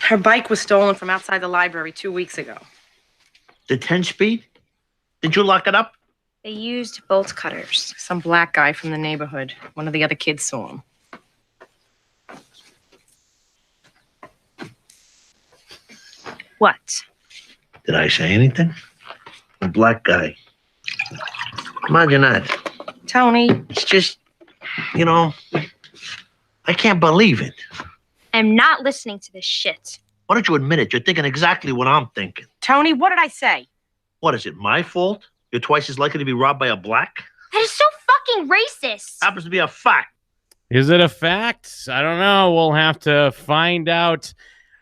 Her bike was stolen from outside the library 2 weeks ago. The 10-speed? Did you lock it up? They used bolt cutters. Some black guy from the neighborhood. One of the other kids saw him. What? Did I say anything? The black guy. Imagine that. Tony. It's just, I can't believe it. I'm not listening to this shit. Why don't you admit it? You're thinking exactly what I'm thinking. Tony, what did I say? What is it, my fault? You're twice as likely to be robbed by a black? That is so fucking racist. Happens to be a fact. Is it a fact? I don't know. We'll have to find out.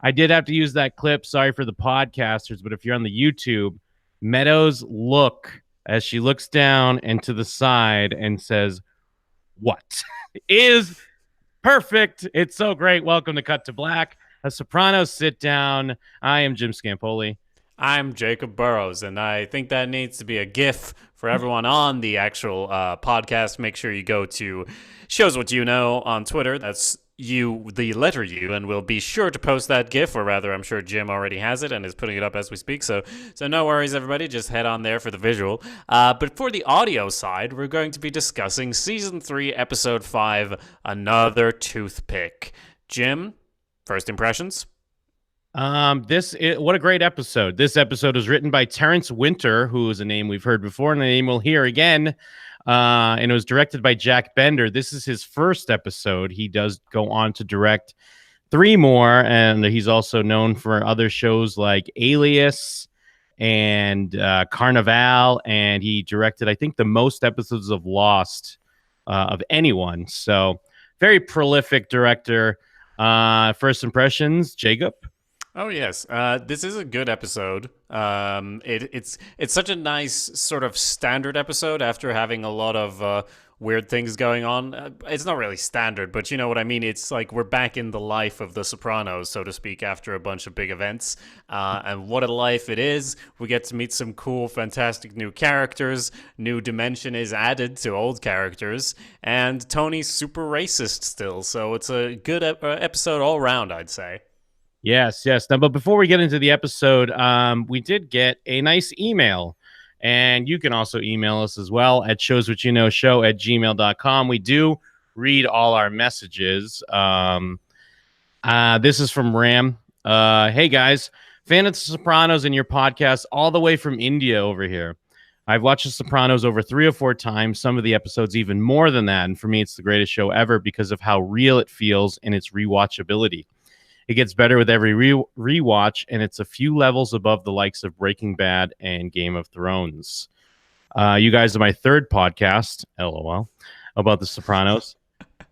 I did have to use that clip. Sorry for the podcasters, but if you're on the YouTube, Meadows' look as she looks down and to the side and says, "What?" is perfect. It's so great. Welcome to Cut to Black, a Sopranos sit-down. I am Jim Scampoli. I'm Jacob Burrows, and I think that needs to be a GIF for everyone on the actual podcast. Make sure you go to Shows What You Know on Twitter. That's you, the letter U, and we'll be sure to post that GIF, or rather, I'm sure Jim already has it and is putting it up as we speak. So no worries, everybody. Just head on there for the visual. But for the audio side, we're going to be discussing Season 3, Episode 5, Another Toothpick. Jim, first impressions? What a great episode. This episode was written by Terrence Winter, who is a name we've heard before and a name we'll hear again. And it was directed by Jack Bender. This is his first episode. He does go on to direct 3 more, and he's also known for other shows like Alias and Carnival, and he directed, I think, the most episodes of Lost of anyone. So very prolific director. First impressions, Jacob? Oh yes, this is a good episode. It's such a nice sort of standard episode after having a lot of weird things going on. It's not really standard, but you know what I mean. It's like we're back in the life of the Sopranos, so to speak, after a bunch of big events. And what a life it is! We get to meet some cool, fantastic new characters. New dimension is added to old characters, and Tony's super racist still. So it's a good episode all around, I'd say. Yes. Now, but before we get into the episode, we did get a nice email, and you can also email us as well at showswhatyouknowshow@gmail.com. We do read all our messages. This is from Ram. Hey guys, fan of The Sopranos and your podcast all the way from India over here. I've watched The Sopranos over 3 or 4 times, some of the episodes even more than that. And for me, it's the greatest show ever because of how real it feels and its rewatchability. It gets better with every rewatch, and it's a few levels above the likes of Breaking Bad and Game of Thrones. You guys are my 3rd podcast, LOL, about The Sopranos.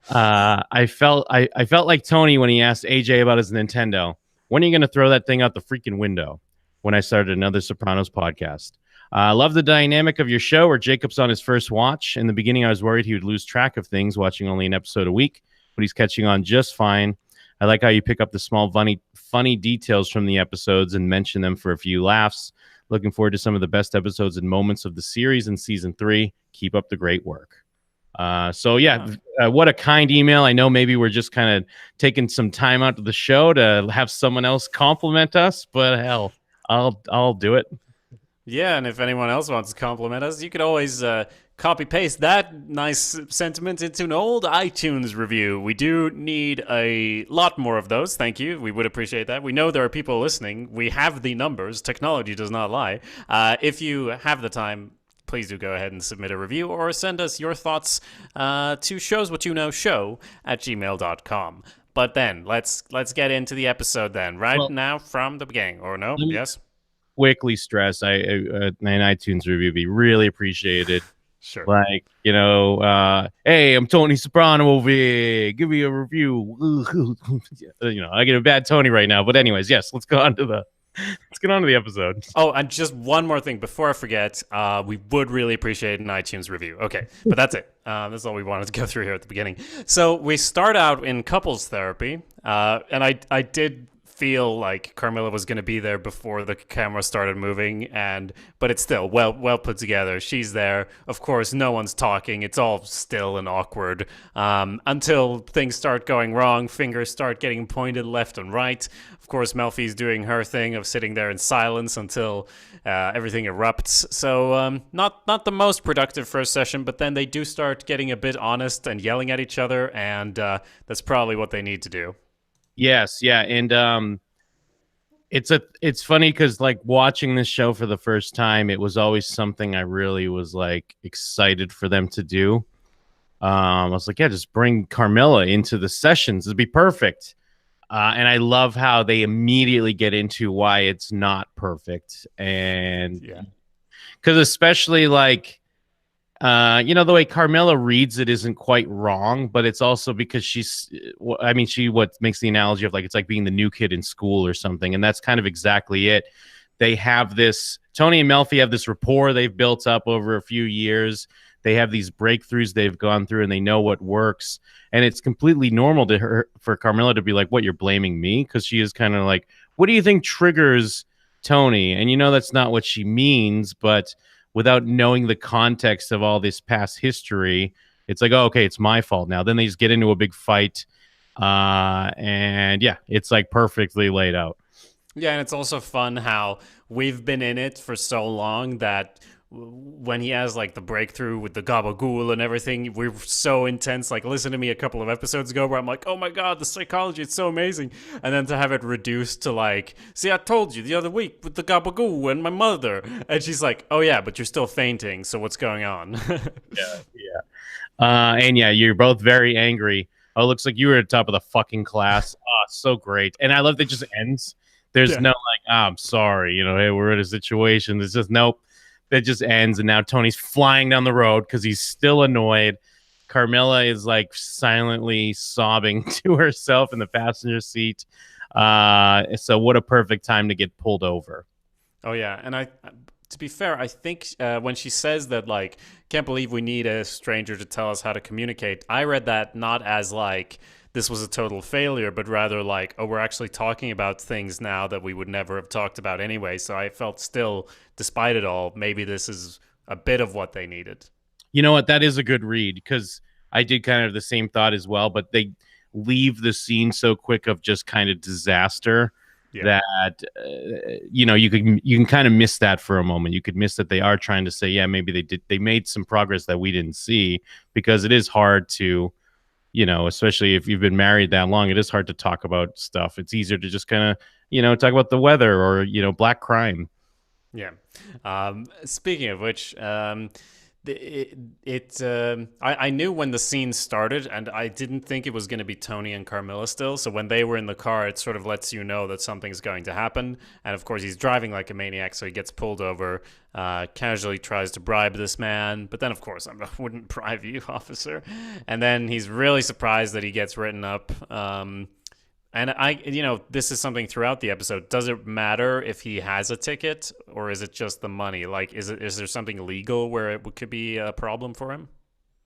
I felt like Tony when he asked AJ about his Nintendo. When are you going to throw that thing out the freaking window? When I started another Sopranos podcast. I love the dynamic of your show where Jacob's on his first watch. In the beginning, I was worried he would lose track of things, watching only an episode a week, but he's catching on just fine. I like how you pick up the small, funny details from the episodes and mention them for a few laughs. Looking forward to some of the best episodes and moments of the series in Season 3. Keep up the great work. What a kind email. I know maybe we're just kind of taking some time out of the show to have someone else compliment us, but hell, I'll do it. Yeah, and if anyone else wants to compliment us, you could always copy-paste that nice sentiment into an old iTunes review. We do need a lot more of those. Thank you. We would appreciate that. We know there are people listening. We have the numbers. Technology does not lie. If you have the time, please do go ahead and submit a review or send us your thoughts to showswhatyouknowshow@gmail.com. But then, let's get into the episode then, now from the beginning. Or no? Yes? Quickly stress, an iTunes review be really appreciated. Sure. Like, hey, I'm Tony Soprano over here. Give me a review. I get a bad Tony right now. But anyways, yes, let's get on to the episode. Oh, and just one more thing before I forget. We would really appreciate an iTunes review. Okay, but that's it. That's all we wanted to go through here at the beginning. So we start out in couples therapy, and I did feel like Carmilla was going to be there before the camera started moving, but it's still well put together. She's there. Of course, no one's talking. It's all still and awkward until things start going wrong. Fingers start getting pointed left and right. Of course, Melfi's doing her thing of sitting there in silence until everything erupts. So not the most productive first session, but then they do start getting a bit honest and yelling at each other, and that's probably what they need to do. Yes, yeah, and it's funny because like watching this show for the first time, it was always something I really was like excited for them to do. I was like, yeah, just bring Carmilla into the sessions; it'd be perfect. And I love how they immediately get into why it's not perfect, and because especially like. The way Carmilla reads it isn't quite wrong, but it's also because what makes the analogy of like, it's like being the new kid in school or something. And that's kind of exactly it. They have Tony and Melfi have this rapport they've built up over a few years. They have these breakthroughs they've gone through and they know what works. And it's completely normal for Carmilla to be like, what, you're blaming me? Because she is kind of like, what do you think triggers Tony? And that's not what she means, but without knowing the context of all this past history, it's like, oh, okay, it's my fault now. Then they just get into a big fight. And yeah, it's like perfectly laid out. Yeah, and it's also fun how we've been in it for so long that when he has like the breakthrough with the gabagool and everything, we're so intense. Like, listen to me a couple of episodes ago where I'm like, oh my god, the psychology, it's so amazing. And then to have it reduced to like, see, I told you the other week with the gabagool and my mother, and she's like, oh yeah, but you're still fainting, so what's going on? And yeah, you're both very angry. Oh, it looks like you were at the top of the fucking class. Oh, so great. And I love that it just ends. There's no like, oh, I'm sorry, hey, we're in a situation. There's just nope. That just ends, and now Tony's flying down the road because he's still annoyed. Carmilla is like silently sobbing to herself in the passenger seat. So what a perfect time to get pulled over. Oh yeah, and to be fair, I think when she says that, like, can't believe we need a stranger to tell us how to communicate, I read that not as like this was a total failure, but rather like, oh, we're actually talking about things now that we would never have talked about anyway. So I felt still, despite it all, maybe this is a bit of what they needed. You know what? That is a good read, because I did kind of the same thought as well, but they leave the scene so quick of just kind of disaster that, you can kind of miss that for a moment. You could miss that they are trying to say, yeah, maybe they made some progress that we didn't see, because it is hard to, especially if you've been married that long, it is hard to talk about stuff. It's easier to just kind of, talk about the weather or, black crime. Yeah. Speaking of which, I knew when the scene started, and I didn't think it was going to be Tony and Carmilla still. So when they were in the car, it sort of lets you know that something's going to happen. And of course, he's driving like a maniac, so he gets pulled over, casually tries to bribe this man. But then, of course, I wouldn't bribe you, officer. And then he's really surprised that he gets written up. And this is something throughout the episode. Does it matter if he has a ticket, or is it just the money? Like, is there something legal where it could be a problem for him?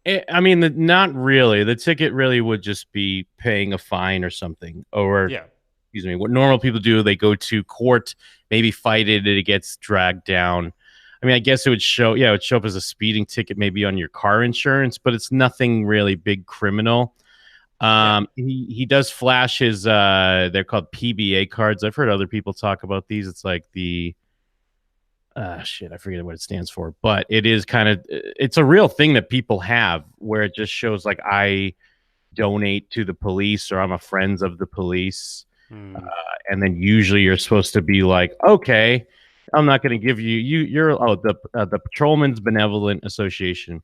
Not really. The ticket really would just be paying a fine or something. Or, excuse me, what normal people do, they go to court, maybe fight it, and it gets dragged down. I guess it would show up as a speeding ticket, maybe on your car insurance, but it's nothing really big criminal. He does flash his they're called PBA cards. I've heard other people talk about these. It's like the I forget what it stands for, but it is it's a real thing that people have, where it just shows like, I donate to the police, or I'm a friend of the police. And then usually you're supposed to be like, okay, I'm not going to give you're the Patrolmen's Benevolent Association.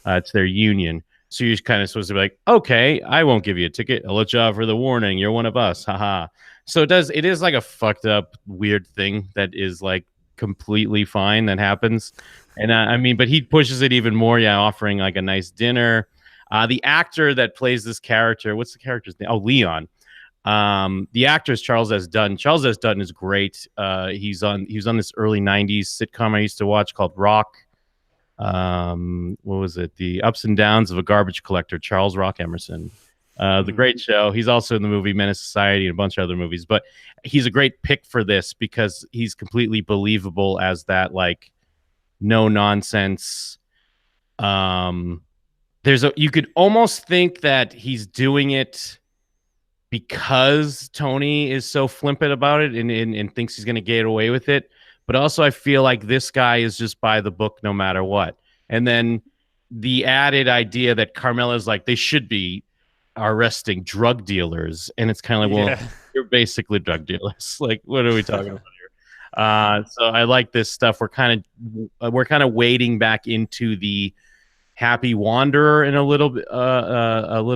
It's their union. So you're kind of supposed to be like, okay, I won't give you a ticket. I'll let you off for the warning. You're one of us. Haha. So it is like a fucked up, weird thing that is like completely fine that happens. And but he pushes it even more. Yeah. Offering like a nice dinner. The actor that plays this character, what's the character's name? Oh, Leon. The actor is Charles S. Dutton. Charles S. Dutton is great. He was on this early 90s sitcom I used to watch called Rock. What was it? The Ups and Downs of a Garbage Collector, Charles Rock Emerson. The great show. He's also in the movie Menace Society and a bunch of other movies, but he's a great pick for this because he's completely believable as that like no nonsense. You could almost think that he's doing it because Tony is so flippant about it and thinks he's going to get away with it. But also I feel like this guy is just by the book no matter what. And then the added idea that Carmela's like, they should be arresting drug dealers. And it's kind of like, well, you're basically drug dealers. Like, what are we talking about here? So I like this stuff. We're kind of wading back into the Happy Wanderer in a little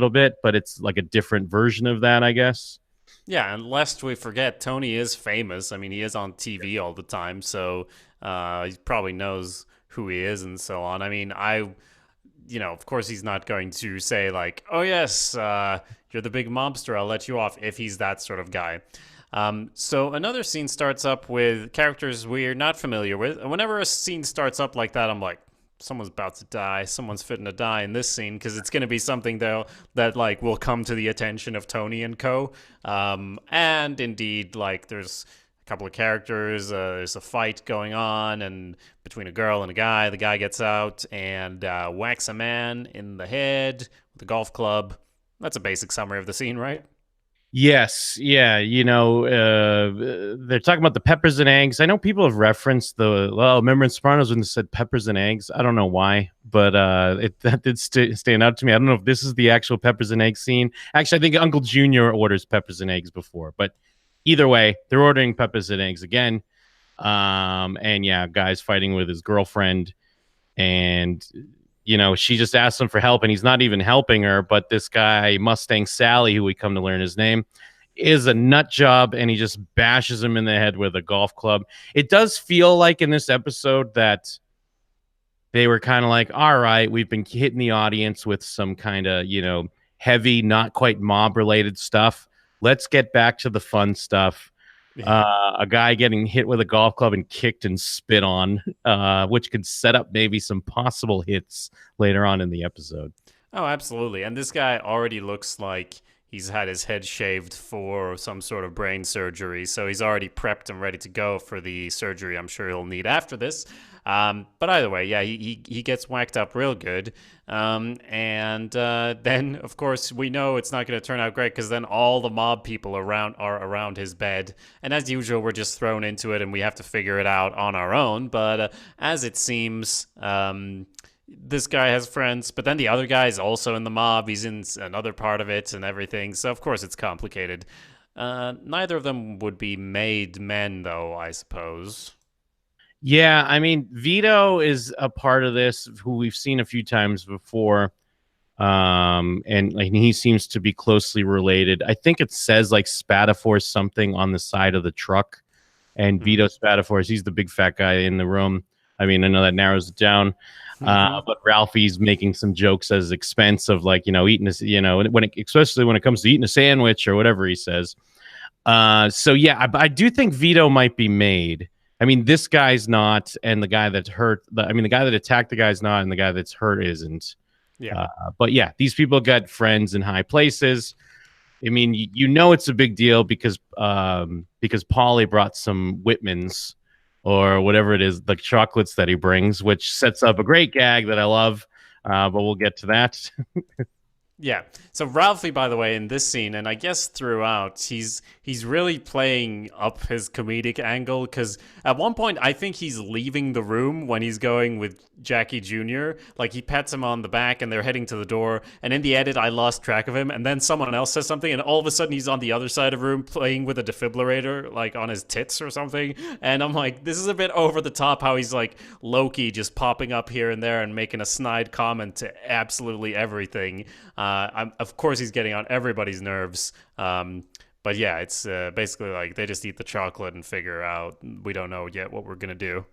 bit, but it's like a different version of that, I guess. Yeah, and lest we forget, Tony is famous. I mean, he is on TV all the time, so he probably knows who he is and so on. I mean, of course he's not going to say like, oh yes, you're the big mobster, I'll let you off, if he's that sort of guy. So another scene starts up with characters we're not familiar with. And whenever a scene starts up like that, I'm like, someone's about to die. Someone's fitting to die in this scene because it's going to be something though that like will come to the attention of Tony and co. And indeed, like there's a couple of characters. There's a fight going on and between a girl and a guy. The guy gets out and whacks a man in the head with a golf club. That's a basic summary of the scene, right? Yes, yeah, they're talking about the peppers and eggs. I know people have referenced remember in Sopranos when they said peppers and eggs? I don't know why, but that did stand out to me. I don't know if this is the actual peppers and eggs scene. Actually, I think Uncle Junior orders peppers and eggs before, but either way, they're ordering peppers and eggs again. And yeah, guy's fighting with his girlfriend, and she just asks him for help, and he's not even helping her. But this guy, Mustang Sally, who we come to learn his name, is a nut job, and he just bashes him in the head with a golf club. It does feel like in this episode that they were kind of like, all right, we've been hitting the audience with some kind of, heavy, not quite mob-related stuff. Let's get back to the fun stuff. A guy getting hit with a golf club and kicked and spit on, which could set up maybe some possible hits later on in the episode. Oh, absolutely. And this guy already looks like he's had his head shaved for some sort of brain surgery, so he's already prepped and ready to go for the surgery I'm sure he'll need after this. But either way, yeah, he gets whacked up real good. And then, of course, we know it's not going to turn out great because then all the mob people are around his bed. And as usual, we're just thrown into it and we have to figure it out on our own. But as it seems, this guy has friends, but then the other guy is also in the mob. He's in another part of it and everything. So, of course, it's complicated. Neither of them would be made men, though, I suppose. Yeah, I mean, Vito is a part of this, who we've seen a few times before, and like he seems to be closely related. I think it says like Spatafor something on the side of the truck, and Vito Spatafor, he's the big fat guy in the room. I mean, I know that narrows it down, but Ralphie's making some jokes as expense of like eating this, especially when it comes to eating a sandwich or whatever he says. So yeah, I do think Vito might be made. I mean, this guy's not, and the guy that's hurt. The guy that attacked the guy's not, and the guy that's hurt isn't. Yeah. But yeah, these people got friends in high places. I mean, it's a big deal because Paulie brought some Whitmans or whatever it is, the chocolates that he brings, which sets up a great gag that I love. But we'll get to that. Yeah. So Ralphie, by the way, in this scene, and I guess throughout, he's really playing up his comedic angle, because at one point, I think he's leaving the room when he's going with Jackie Jr. Like, he pats him on the back, and they're heading to the door, and in the edit, I lost track of him, and then someone else says something, and all of a sudden, he's on the other side of the room playing with a defibrillator, like, on his tits or something, and I'm like, this is a bit over the top how he's, like, low-key just popping up here and there and making a snide comment to absolutely everything. Of course, he's getting on everybody's nerves. But yeah, it's basically like they just eat the chocolate and figure out we don't know yet what we're going to do.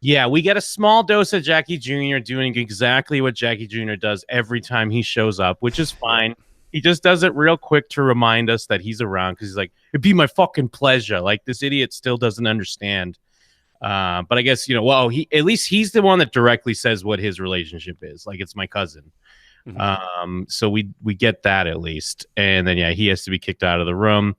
Yeah, we get a small dose of Jackie Jr. doing exactly what Jackie Jr. does every time he shows up, which is fine. He just does it real quick to remind us that he's around because he's like, it'd be my fucking pleasure. Like, this idiot still doesn't understand. But I guess, at least he's the one that directly says what his relationship is. Like, it's my cousin. So we get that at least, and then he has to be kicked out of the room.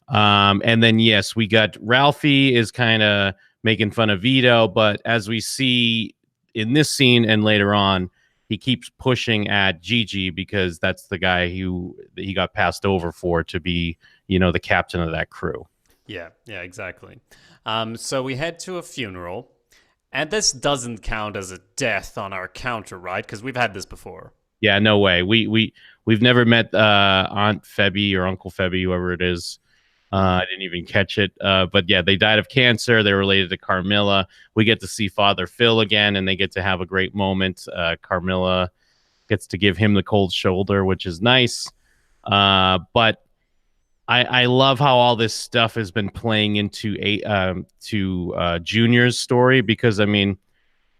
And then yes, we got Ralphie is kind of making fun of Vito, but as we see in this scene and later on, he keeps pushing at Gigi because that's the guy who he got passed over for to be, the captain of that crew. Yeah, exactly. So we head to a funeral, and this doesn't count as a death on our counter, right? Because we've had this before. Yeah, no way. We've never met Aunt Febby or Uncle Febby, whoever it is. I didn't even catch it. But yeah, they died of cancer. They're related to Carmilla. We get to see Father Phil again, and they get to have a great moment. Carmilla gets to give him the cold shoulder, which is nice. But I love how all this stuff has been playing into Junior's story, because, I mean,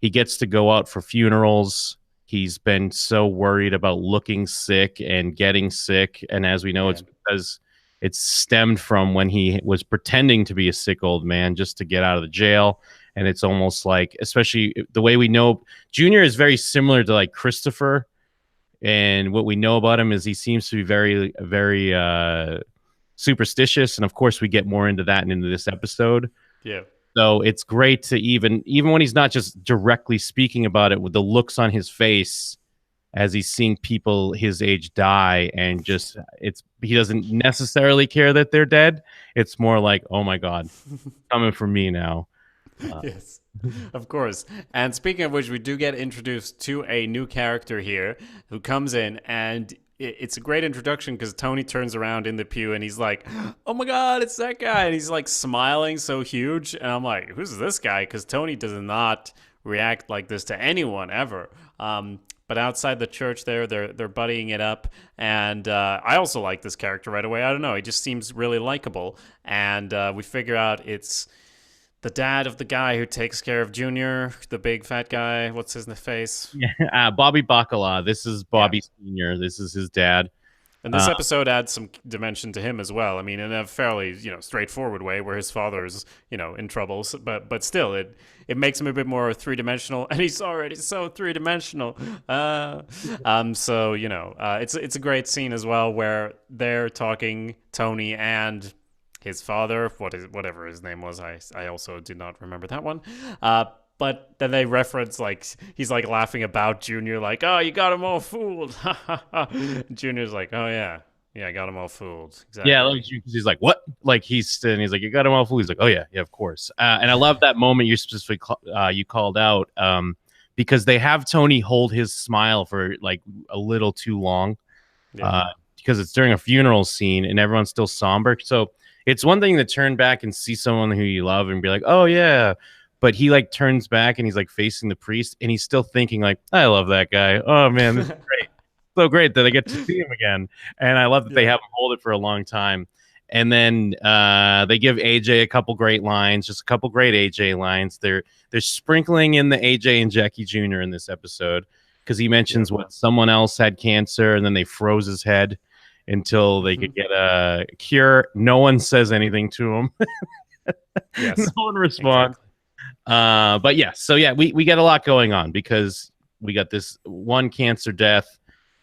he gets to go out for funerals. He's been so worried about looking sick and getting sick. And as we know, it's because it's stemmed from when he was pretending to be a sick old man just to get out of the jail. And it's almost like, especially the way we know, Junior is very similar to like Christopher. And what we know about him is he seems to be very, very superstitious. And of course, we get more into that into this episode. Yeah. So it's great to even when he's not just directly speaking about it, with the looks on his face as he's seeing people his age die, and just he doesn't necessarily care that they're dead. It's more like, oh my God, coming for me now. Yes, of course. And speaking of which, we do get introduced to a new character here who comes in, and it's a great introduction because Tony turns around in the pew and he's like, oh my God, it's that guy. And he's like smiling so huge. And I'm like, who's this guy? Because Tony does not react like this to anyone ever. But outside the church there, they're buddying it up. And I also like this character right away. I don't know. He just seems really likable. And we figure out it's the dad of the guy who takes care of Junior, the big fat guy. What's his face? Yeah, Bobby Bacala. This is Bobby Sr. This is his dad. And this episode adds some dimension to him as well. I mean, in a fairly, straightforward way, where his father's, in trouble. But still, it makes him a bit more three-dimensional, and he's already so three-dimensional. So it's a great scene as well, where they're talking, Tony and his father, whatever his name was. I also did not remember that one. But then they reference, like, he's like laughing about Junior, like, oh, you got him all fooled. Junior's like, oh yeah, I got him all fooled. Exactly. Yeah, he's like, what? Like, he's like, you got him all fooled. He's like, oh yeah, of course. And I love that moment you specifically you called out, because they have Tony hold his smile for like a little too long, because it's during a funeral scene and everyone's still somber. So it's one thing to turn back and see someone who you love and be like, oh yeah. But he like turns back and he's like facing the priest and he's still thinking like, I love that guy. Oh man, this is great. So great that I get to see him again. And I love that they have him hold it for a long time. And then they give AJ a couple great lines, just a couple great AJ lines. They're sprinkling in the AJ and Jackie Jr. in this episode because he mentions what someone else had cancer and then they froze his head until they could get a cure. No one says anything to him. Yes, no one responds. Exactly. But yeah, so yeah, we get a lot going on because we got this one cancer death.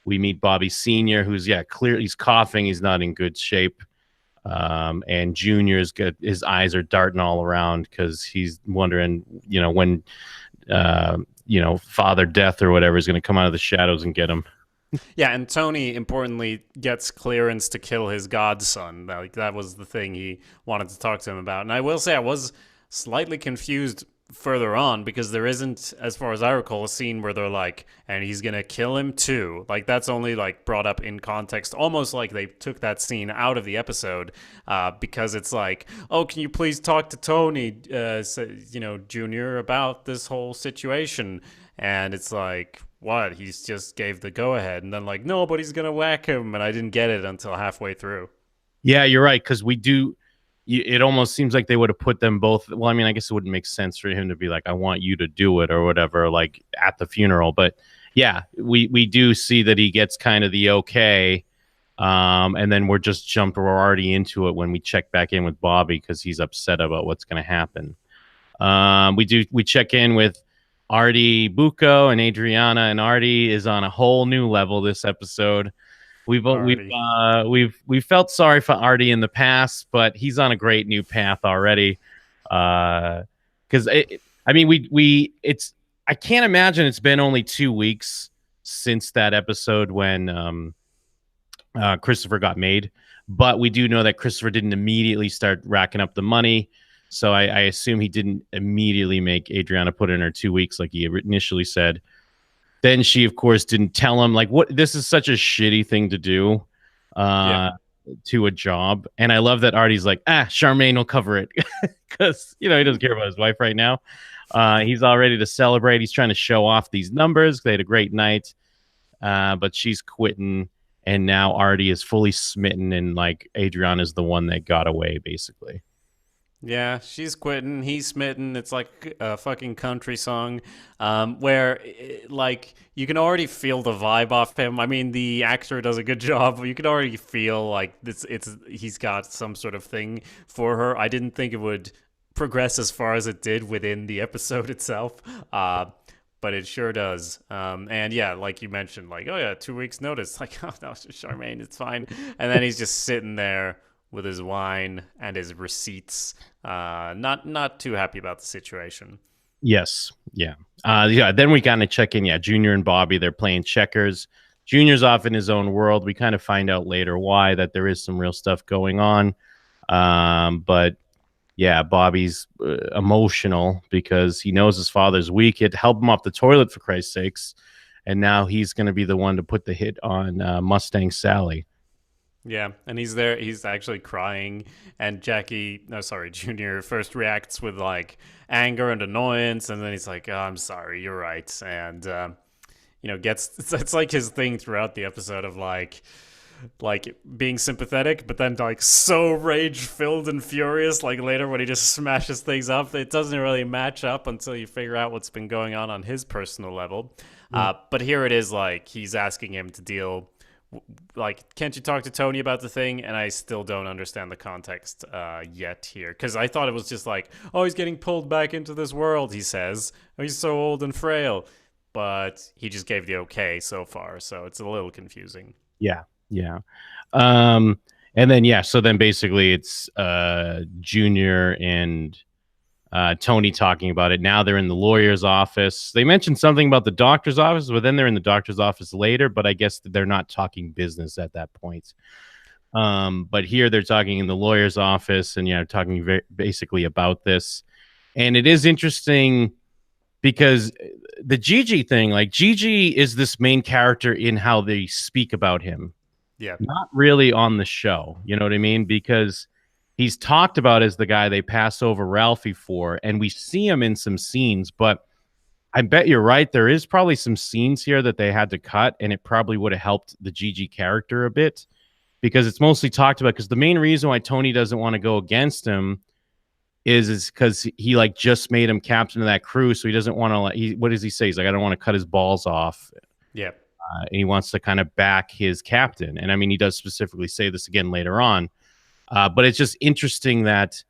We meet Bobby Sr., who's clearly he's coughing, he's not in good shape. And Junior's good, his eyes are darting all around because he's wondering, when Father Death or whatever is going to come out of the shadows and get him. Yeah, and Tony importantly gets clearance to kill his godson. Like that was the thing he wanted to talk to him about. And I will say I was slightly confused further on because there isn't, as far as I recall, a scene where they're like, and he's gonna kill him too. Like that's only like brought up in context, almost like they took that scene out of the episode because it's like, oh, can you please talk to Tony, Junior, about this whole situation? And it's like, what? He's just gave the go ahead, and then like, no, but he's gonna whack him, and I didn't get it until halfway through. Yeah, you're right, because we do. It almost seems like they would have put them both. Well, I mean, I guess it wouldn't make sense for him to be like, I want you to do it or whatever, like at the funeral. But yeah, we do see that he gets kind of the okay. And then we're already into it when we check back in with Bobby because he's upset about what's going to happen. We check in with Artie Bucco and Adriana, and Artie is on a whole new level this episode. We've felt sorry for Artie in the past, but he's on a great new path already. Because I can't imagine it's been only 2 weeks since that episode when Christopher got made, but we do know that Christopher didn't immediately start racking up the money. So I assume he didn't immediately make Adriana put in her 2 weeks like he initially said. Then she, of course, didn't tell him, like, what, this is such a shitty thing to do to a job. And I love that Artie's like, Charmaine will cover it because, he doesn't care about his wife right now. He's all ready to celebrate. He's trying to show off these numbers. They had a great night, but she's quitting. And now Artie is fully smitten, and like Adriana's the one that got away, basically. Yeah, she's quitting. He's smitten. It's like a fucking country song, where like you can already feel the vibe off him. I mean, the actor does a good job. You can already feel like he's got some sort of thing for her. I didn't think it would progress as far as it did within the episode itself, but it sure does. And yeah, like you mentioned, like, oh yeah, 2 weeks notice. Like, oh no, Charmaine, it's fine. And then he's just sitting there with his wine and his receipts, not too happy about the situation. Yes, yeah. Then we kind of check in. Yeah, Junior and Bobby, they're playing checkers. Junior's off in his own world. We kind of find out later why, that there is some real stuff going on. But yeah, Bobby's emotional because he knows his father's weak. He had to help him off the toilet, for Christ's sakes. And now he's going to be the one to put the hit on Mustang Sally. Yeah, and he's there. He's actually crying, and Junior first reacts with like anger and annoyance, and then he's like, "Oh, I'm sorry, you're right," and it's like his thing throughout the episode of like being sympathetic, but then like so rage filled and furious. Like later when he just smashes things up, it doesn't really match up until you figure out what's been going on his personal level. But here it is, like he's asking him to deal. Like, can't you talk to Tony about the thing? And I still don't understand the context yet here, because I thought it was just like, oh, he's getting pulled back into this world, he says. Oh, he's so old and frail. But he just gave the okay so far, so it's a little confusing. Yeah. And then, so then basically it's Junior and Tony talking about it. Now they're in the lawyer's office. They mentioned something about the doctor's office, but then they're in the doctor's office later, but I guess they're not talking business at that point. But here they're talking in the lawyer's office and, talking basically about this. And it is interesting because the Gigi thing, like Gigi is this main character in how they speak about him. Yeah. Not really on the show. You know what I mean? Because he's talked about as the guy they pass over Ralphie for, and we see him in some scenes, but I bet you're right. There is probably some scenes here that they had to cut, and it probably would have helped the Gigi character a bit, because it's mostly talked about, because the main reason why Tony doesn't want to go against him is because he like just made him captain of that crew, so he doesn't want to, what does he say? He's like, I don't want to cut his balls off. Yeah. And he wants to kind of back his captain. And I mean, he does specifically say this again later on. But it's just interesting that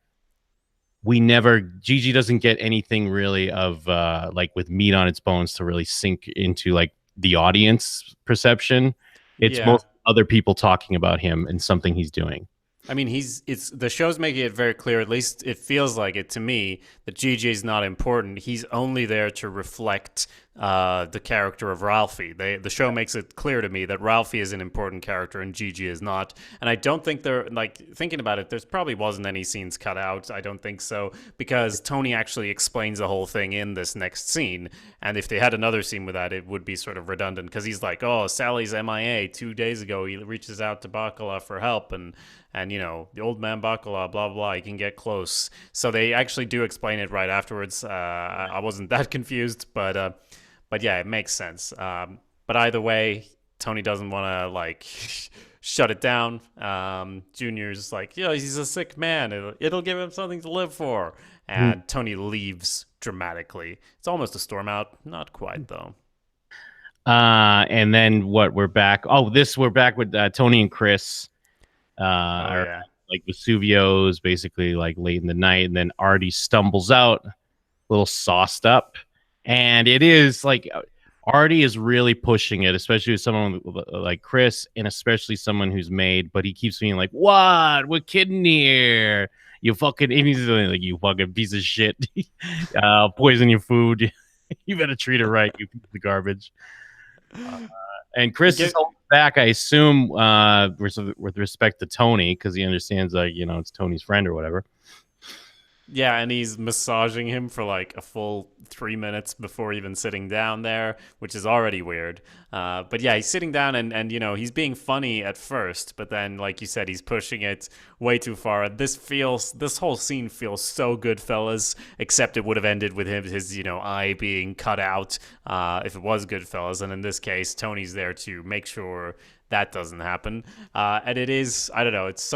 Gigi doesn't get anything really of like with meat on its bones to really sink into like the audience perception. It's most other people talking about him and something he's doing. I mean, the show's making it very clear, at least it feels like it to me, that Gigi is not important. He's only there to reflect the character of Ralphie. The show makes it clear to me that Ralphie is an important character and Gigi is not. And I don't think thinking about it, there's probably wasn't any scenes cut out. I don't think so, because Tony actually explains the whole thing in this next scene. And if they had another scene with that, it would be sort of redundant, because he's like, oh, Sally's MIA. 2 days ago, he reaches out to Bacala for help, and the old man Bacala, blah, blah, he can get close. So they actually do explain it right afterwards. I wasn't that confused, but yeah, it makes sense. But either way, Tony doesn't want to, like, shut it down. Junior's like, he's a sick man. It'll give him something to live for. And Tony leaves dramatically. It's almost a storm out. Not quite, though. And then we're back. We're back with Tony and Chris. Like Vesuvio's basically like late in the night, and then Artie stumbles out, a little sauced up, And it is like Artie is really pushing it, especially with someone like Chris, and especially someone who's made. But he keeps being like, "What? We're kidding here. You fucking," and he's like, "You fucking piece of shit. Poison your food. You better treat it right. You piece of garbage." And Chris is holding back, I assume, with respect to Tony, because he understands, like, it's Tony's friend or whatever. Yeah, and he's massaging him for like a full 3 minutes before even sitting down there, which is already weird. But yeah, he's sitting down and he's being funny at first, but then, like you said, he's pushing it way too far. This whole scene feels so good, fellas, except it would have ended with his eye being cut out if it was Goodfellas. And in this case, Tony's there to make sure that doesn't happen. And it is, I don't know, it's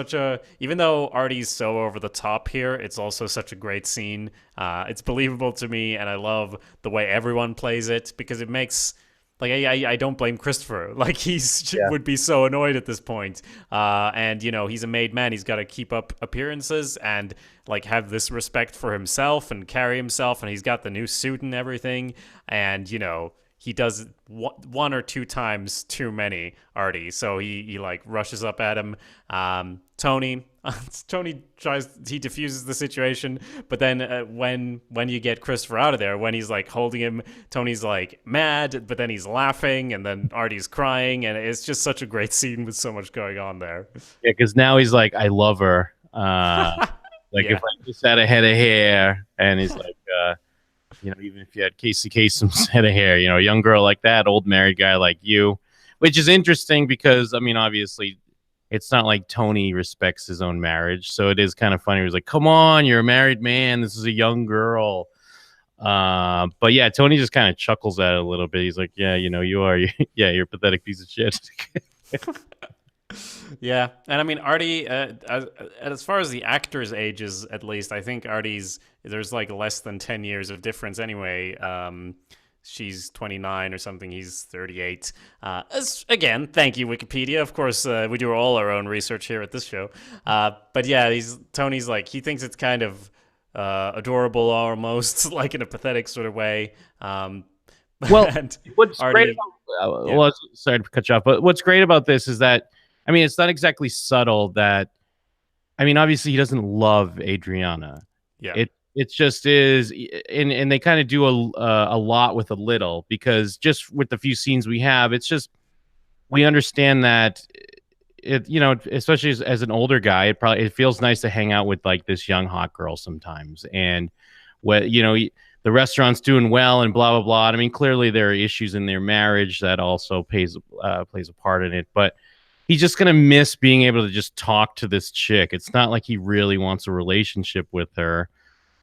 even though Artie's so over the top here, it's also such a great scene. It's believable to me, and I love the way everyone plays it, because it makes, like, I don't blame Christopher. Like, would be so annoyed at this point. And, he's a made man. He's got to keep up appearances and, like, have this respect for himself and carry himself. And he's got the new suit and everything. And, he does one or two times too many, Artie. So he like rushes up at him. Tony diffuses the situation, but then when you get Christopher out of there, when he's like holding him, Tony's like mad, but then he's laughing, and then Artie's crying, and it's just such a great scene with so much going on there. Yeah, because now he's like, I love her. If I just had a head of hair, and he's like, even if you had Casey Kasem's head of hair, a young girl like that, old married guy like you, which is interesting because, I mean, obviously, it's not like Tony respects his own marriage. So it is kind of funny. He was like, come on, you're a married man. This is a young girl. But yeah, Tony just kind of chuckles at it a little bit. He's like, yeah, you are. You're a pathetic piece of shit. Yeah, and I mean, Artie, as far as the actor's ages, at least, I think there's like less than 10 years of difference anyway. She's 29 or something. He's 38. Again, thank you, Wikipedia. Of course, we do all our own research here at this show. But yeah, Tony's like, he thinks it's kind of adorable almost, like in a pathetic sort of way. Well, what's great about, sorry to cut you off, but what's great about this is that, I mean, it's not exactly subtle that, I mean, obviously he doesn't love Adriana. Yeah. It just is, and they kind of do a lot with a little, because just with the few scenes we have, it's just, we understand that especially as an older guy, it feels nice to hang out with like this young hot girl sometimes, and the restaurant's doing well and blah blah blah. I mean, clearly there are issues in their marriage that also plays a part in it, but he's just gonna miss being able to just talk to this chick. It's not like he really wants a relationship with her.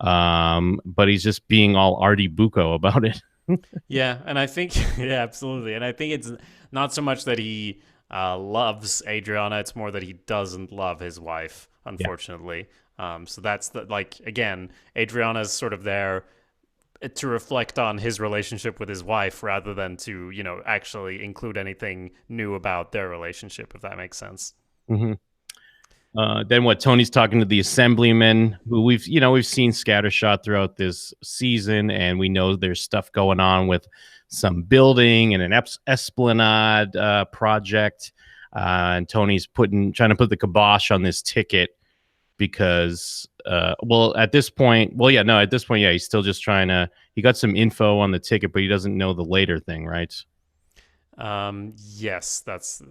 But he's just being all Artie Bucco about it. Yeah, and I think, yeah, absolutely. And I think it's not so much that he loves Adriana, it's more that he doesn't love his wife, unfortunately. Yeah. So that's again, Adriana's sort of there to reflect on his relationship with his wife rather than to, actually include anything new about their relationship, if that makes sense. Mm-hmm. Then Tony's talking to the assemblyman, who we've seen scattershot throughout this season, and we know there's stuff going on with some building and an esplanade project, and Tony's trying to put the kibosh on this ticket because at this point, he's still just he got some info on the ticket, but he doesn't know the later thing, right? Yes, that's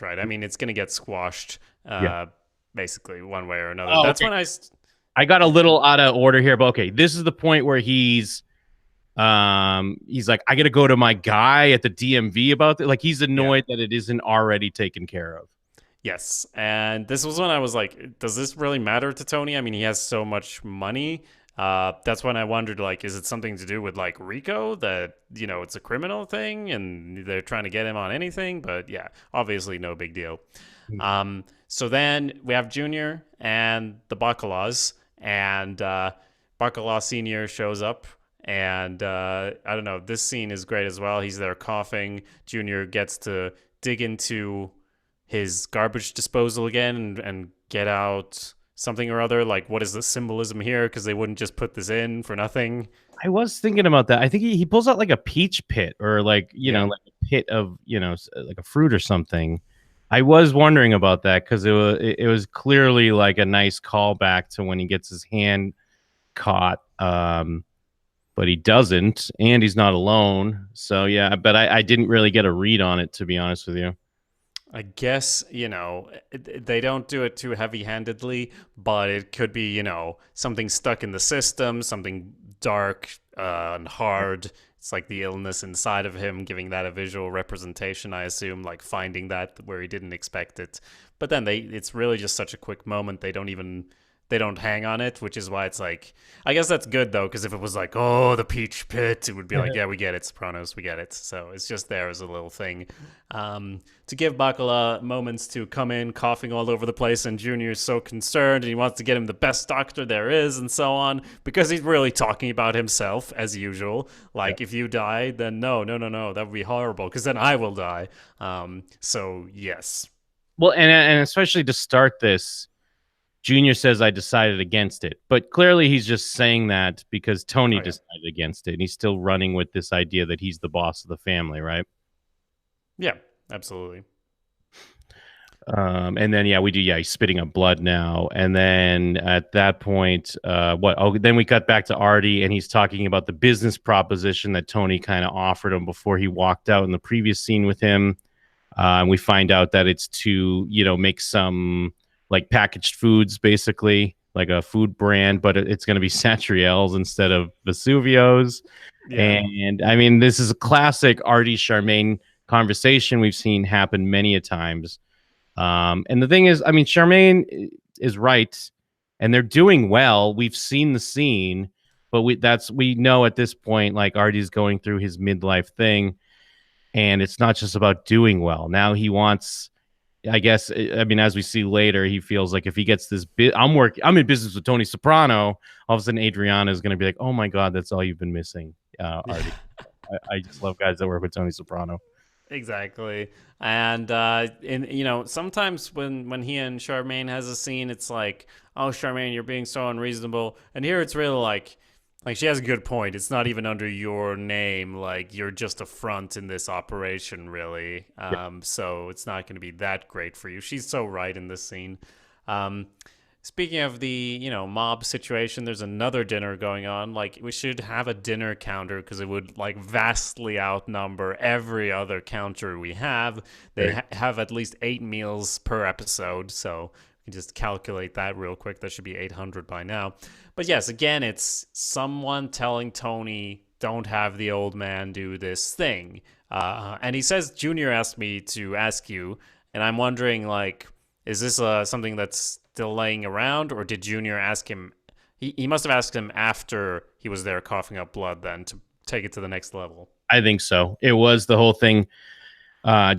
right. I mean, it's gonna get squashed basically one way or another. That's okay. when I got a little out of order here, but okay, this is the point where he's like, I gotta go to my guy at the DMV about it. Like, he's annoyed that it isn't already taken care of. Yes, and this was when I was like, does this really matter to Tony? I mean, he has so much money. That's when I wondered, like, is it something to do with like Rico, that it's a criminal thing and they're trying to get him on anything? But yeah, obviously no big deal. Mm-hmm. So then we have Junior and the Bacalas, and Bacala Senior shows up, and I don't know, this scene is great as well. He's there coughing. Junior gets to dig into his garbage disposal again and get out something or other? Like, what is the symbolism here? Because they wouldn't just put this in for nothing. I was thinking about that. I think he pulls out like a peach pit or like, Yeah. like a pit of, like a fruit or something. I was wondering about that because it was clearly like a nice callback to when he gets his hand caught. But he doesn't, and he's not alone. So yeah, but I didn't really get a read on it, to be honest with you. I guess, they don't do it too heavy-handedly, but it could be, something stuck in the system, something dark and hard. It's like the illness inside of him, giving that a visual representation, I assume, like finding that where he didn't expect it. But then it's really just such a quick moment, they don't hang on it, which is why it's like, I guess that's good though, because if it was like, oh, the peach pit, it would be like, yeah, we get it, Sopranos, we get it. So it's just there as a little thing. To give Bacala moments to come in coughing all over the place, and Junior is so concerned and he wants to get him the best doctor there is and so on, because he's really talking about himself as usual. Like, if you die, then no, that would be horrible, because then I will die. So yes. Well, and especially to start this, Junior says I decided against it, but clearly he's just saying that because Tony decided against it, and he's still running with this idea that he's the boss of the family, right? Yeah, absolutely. And then he's spitting up blood now, and then at that point, then we cut back to Artie, and he's talking about the business proposition that Tony kind of offered him before he walked out in the previous scene with him. And we find out that it's to make some like packaged foods, basically like a food brand, but it's going to be Satriel's instead of Vesuvio's. Yeah. And I mean, this is a classic Artie Charmaine conversation we've seen happen many a times. And the thing is, I mean, Charmaine is right, and they're doing well. We've seen the scene, but we know at this point, like, Artie's going through his midlife thing, and it's not just about doing well. Now he wants, I guess, I mean, as we see later, he feels like if he gets this I'm in business with Tony Soprano, all of a sudden Adriana is going to be like, oh my God, that's all you've been missing, Artie. I just love guys that work with Tony Soprano. Exactly. And sometimes when he and Charmaine has a scene, it's like, oh, Charmaine, you're being so unreasonable. And here it's really like she has a good point. It's not even under your name. Like, you're just a front in this operation, really. So it's not going to be that great for you. She's so right in this scene. Speaking of the, mob situation, there's another dinner going on. Like, we should have a dinner counter because it would, like, vastly outnumber every other counter we have. They have at least 8 meals per episode, so you can just calculate that real quick. That should be 800 by now. But yes, again, it's someone telling Tony, don't have the old man do this thing. And he says, Junior asked me to ask you, and I'm wondering, like, is this something that's still laying around, or did Junior ask him? He must have asked him after he was there coughing up blood then to take it to the next level. I think so. It was the whole thing.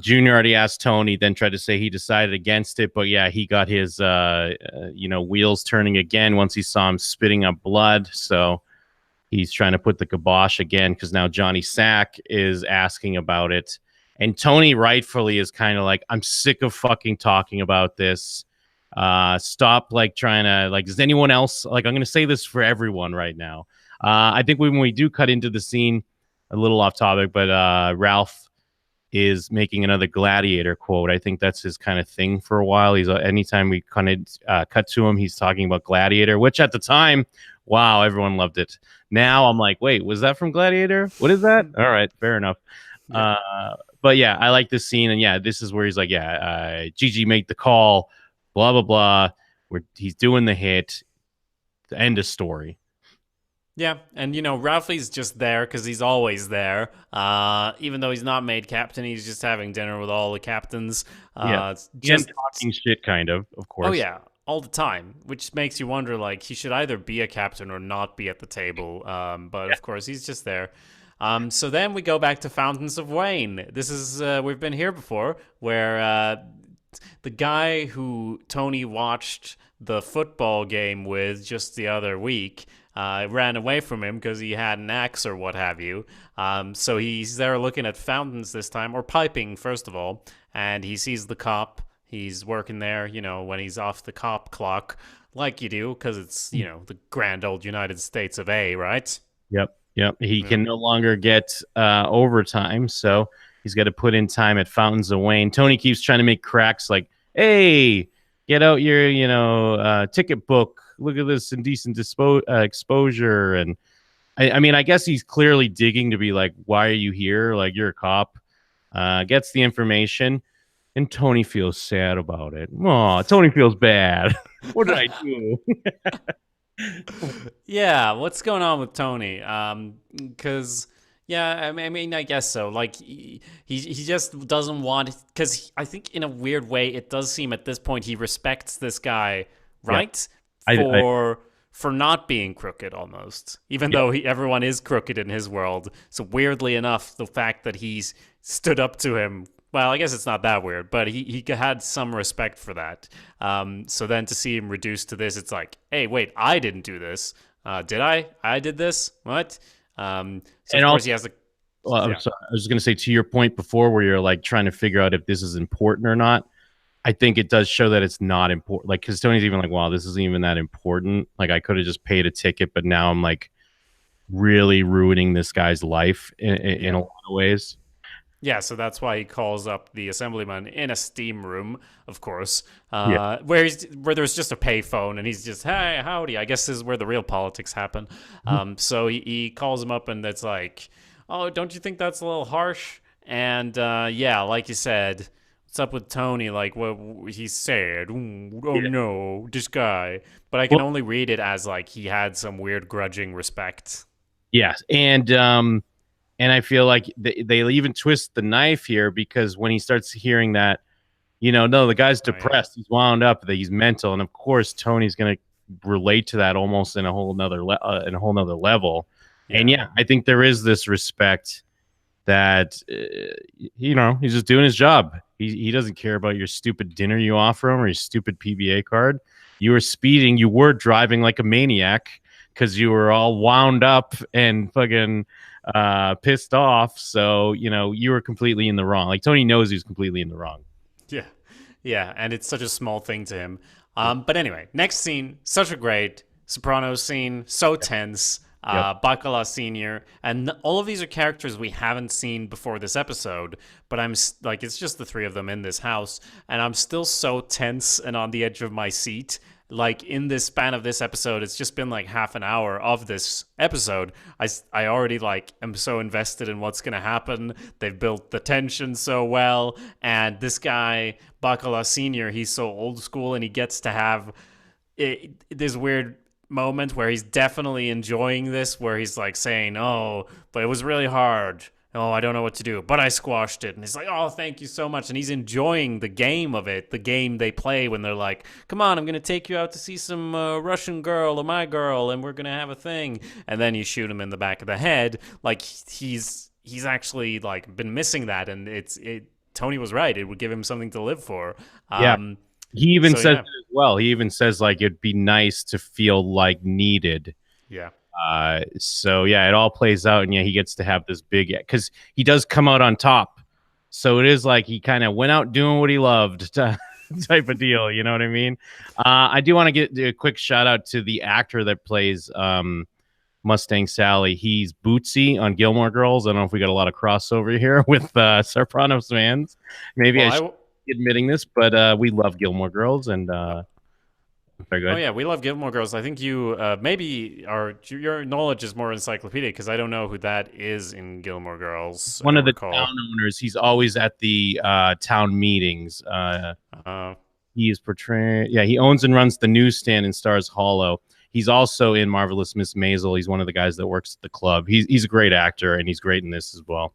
Junior already asked Tony, then tried to say he decided against it. But yeah, he got his, wheels turning again once he saw him spitting up blood. So he's trying to put the kibosh again because now Johnny Sack is asking about it. And Tony rightfully is kind of like, I'm sick of fucking talking about this. Stop trying to, is anyone else, I'm going to say this for everyone right now. I think when we do cut into the scene, a little off topic, but Ralph is making another Gladiator quote. I think that's his kind of thing for a while. He's anytime we kind of cut to him, he's talking about Gladiator, which at the time, wow, everyone loved it. Now I'm like, wait, was that from Gladiator? What is that? All right, fair enough. Yeah. But yeah, I like this scene, and yeah, this is where he's like, Gigi made the call, blah blah blah. He's doing the hit. The end of story. Yeah, and Ralphie's just there because he's always there. Even though he's not made captain, he's just having dinner with all the captains. Just talking shit, kind of course. Oh yeah, all the time, which makes you wonder, he should either be a captain or not be at the table. But of course, he's just there. So then we go back to Fountains of Wayne. This is we've been here before, where the guy who Tony watched the football game with just the other week ran away from him because he had an axe or what have you. So he's there looking at fountains this time, or piping, first of all, and he sees the cop. He's working there, when he's off the cop clock, like you do, because it's, the grand old United States of A, right? Yep. He can no longer get overtime, so he's got to put in time at Fountains of Wayne. Tony keeps trying to make cracks like, hey, get out your, ticket book. Look at this indecent exposure. And I mean, I guess he's clearly digging to be like, why are you here? Like, you're a cop. Gets the information, and Tony feels sad about it. Oh, Tony feels bad. What did I do? Yeah, what's going on with Tony? Because yeah, I mean, I guess so. Like he just doesn't want, because I think in a weird way it does seem at this point he respects this guy, right? Yeah. For not being crooked almost, even though everyone is crooked in his world. So weirdly enough, the fact that he's stood up to him. Well, I guess it's not that weird, but he had some respect for that. So then to see him reduced to this, it's like, hey, wait, I didn't do this. Did I? I did this? What? So and of course he has a... Well, I'm sorry. I was just going to say, to your point before, where you're like trying to figure out if this is important or not, I think it does show that it's not important. Like, because Tony's even like, wow, this isn't even that important. Like, I could have just paid a ticket, but now I'm like really ruining this guy's life in a lot of ways. Yeah, so that's why he calls up the assemblyman in a steam room, of course, where there's just a payphone, and he's just, hey, howdy. I guess this is where the real politics happen. So he calls him up, and it's like, oh, don't you think that's a little harsh? And yeah, like you said, what's up with Tony? Like, what he said, oh no, this guy. But I can only read it as like he had some weird grudging respect. Yes, and I feel like they even twist the knife here, because when he starts hearing that, no, the guy's depressed, he's wound up, that he's mental, and of course Tony's gonna relate to that almost in a whole nother level. Yeah. And yeah, I think there is this respect that he's just doing his job. He doesn't care about your stupid dinner you offer him or your stupid PBA card. You were speeding, you were driving like a maniac because you were all wound up and fucking pissed off, so you were completely in the wrong. Like, Tony knows he's completely in the wrong. Yeah, and it's such a small thing to him. But anyway, next scene, such a great Sopranos scene, so tense. Bacala Senior, and all of these are characters we haven't seen before this episode, but I'm like, it's just the three of them in this house, and I'm still so tense and on the edge of my seat. Like, in this span of this episode, it's just been like half an hour of this episode. I already like am so invested in what's gonna happen. They've built the tension so well, and this guy Bacala Senior, he's so old school, and he gets to have this weird moment where he's definitely enjoying this, where he's like saying, oh, but it was really hard. Oh, I don't know what to do, but I squashed it. And he's like, oh, thank you so much. And he's enjoying the game of it, the game they play when they're like, come on, I'm going to take you out to see some Russian girl or my girl, and we're going to have a thing. And then you shoot him in the back of the head. Like, he's actually like been missing that. And Tony was right. It would give him something to live for. He even says it as well. He even says, like, it'd be nice to feel like needed. Yeah. So yeah, it all plays out, and yeah, he gets to have this big, because he does come out on top. So it is like he kind of went out doing what he loved type of deal. You know what I mean? I do want to get a quick shout out to the actor that plays Mustang Sally. He's Bootsy on Gilmore Girls. I don't know if we got a lot of crossover here with Sopranos fans. Maybe I should be admitting this, but we love Gilmore Girls, and very good. Oh yeah, we love Gilmore Girls. I think you maybe your knowledge is more encyclopedic, because I don't know who that is in Gilmore Girls. One of the town owners. He's always at the town meetings. He is portraying. Yeah, he owns and runs the newsstand in Stars Hollow. He's also in Marvelous Miss Maisel. He's one of the guys that works at the club. He's a great actor, and he's great in this as well.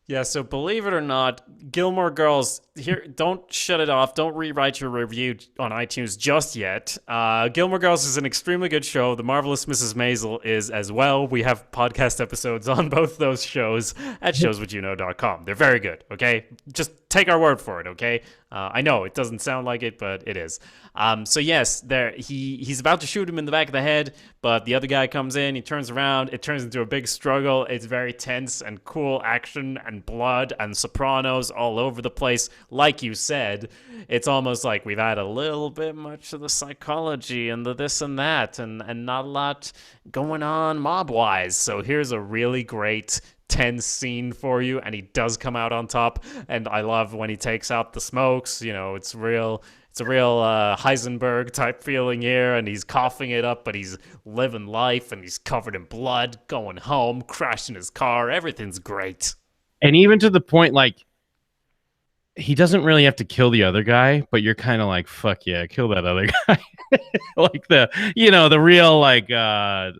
Yeah, so believe it or not, Gilmore Girls, here, don't shut it off. Don't rewrite your review on iTunes just yet. Gilmore Girls is an extremely good show. The Marvelous Mrs. Maisel is as well. We have podcast episodes on both those shows at showswhatyouknowshow.com. They're very good, okay? Just take our word for it, okay? I know it doesn't sound like it, but it is. So yes, he's about to shoot him in the back of the head, but the other guy comes in. He turns around. It turns into a big struggle. It's very tense and cool action and blood and Sopranos all over the place. Like you said, it's almost like we've had a little bit much of the psychology and the this and that, and not a lot going on mob-wise. So here's a really great tense scene for you, and he does come out on top. And I love when he takes out the smokes. It's a real Heisenberg type feeling here, and he's coughing it up, but he's living life, and he's covered in blood, going home, crashing his car. Everything's great. And even to the point, like, he doesn't really have to kill the other guy, but you're kind of like, fuck yeah, kill that other guy. Like the real, like, badass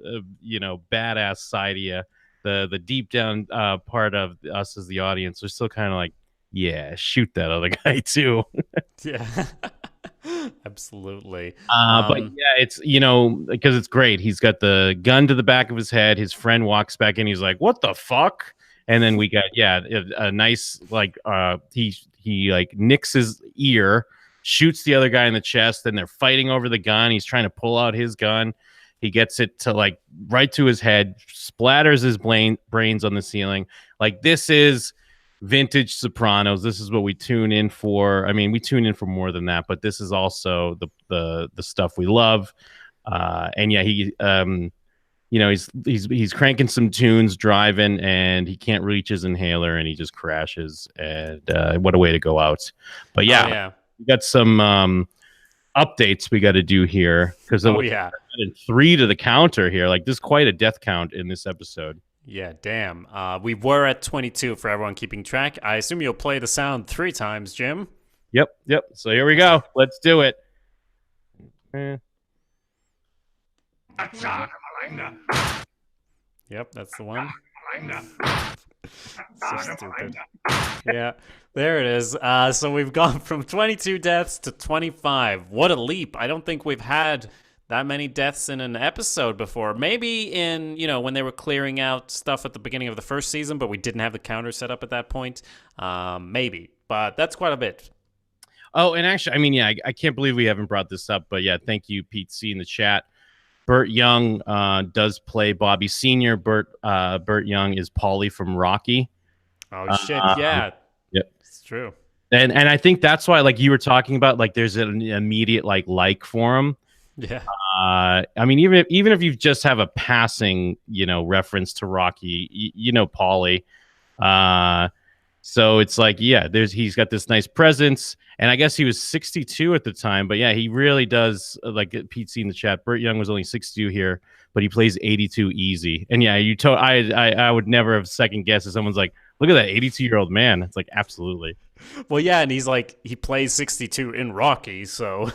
side of you. The deep down part of us as the audience are still kind of like, yeah, shoot that other guy too. Yeah, absolutely. But yeah, it's because it's great. He's got the gun to the back of his head. His friend walks back in. He's like, "What the fuck?" And then we got a nice like he like nicks his ear, shoots the other guy in the chest. Then they're fighting over the gun. He's trying to pull out his gun. He gets it to like right to his head, splatters his brains on the ceiling. Like, this is vintage Sopranos. This is what we tune in for. I mean, we tune in for more than that, but this is also the stuff we love. And yeah, he he's cranking some tunes, driving, and he can't reach his inhaler, and he just crashes. And what a way to go out! But yeah, we got some updates we got to do here because added 3 to the counter here. Like, there's quite a death count in this episode. Yeah, damn. We were at 22 for everyone keeping track. I assume you'll play the sound 3 times, Jim. Yep. So here we go. Let's do it. Yep, that's the one. So stupid. Yeah, there it is. So we've gone from 22 deaths to 25. What a leap. I don't think we've had that many deaths in an episode before. Maybe in, when they were clearing out stuff at the beginning of the first season, but we didn't have the counter set up at that point. Maybe, but that's quite a bit. Oh, and actually, I mean, yeah, I can't believe we haven't brought this up, but yeah, thank you, Pete C in the chat. Burt Young does play Bobby Sr. Burt Young is Paulie from Rocky. Oh, shit, yeah. Yep. It's true. And I think that's why, like you were talking about, like there's an immediate like for him. Yeah. I mean, even if you just have a passing, reference to Rocky, Paulie. So it's like, yeah, he's got this nice presence, and I guess he was 62 at the time, but yeah, he really does, like Pete C in the chat. Burt Young was only 62 here, but he plays 82 easy. And yeah, I would never have second guessed if someone's like, look at that 82-year-old man. It's like, absolutely. Well, yeah, and he's like, he plays 62 in Rocky, so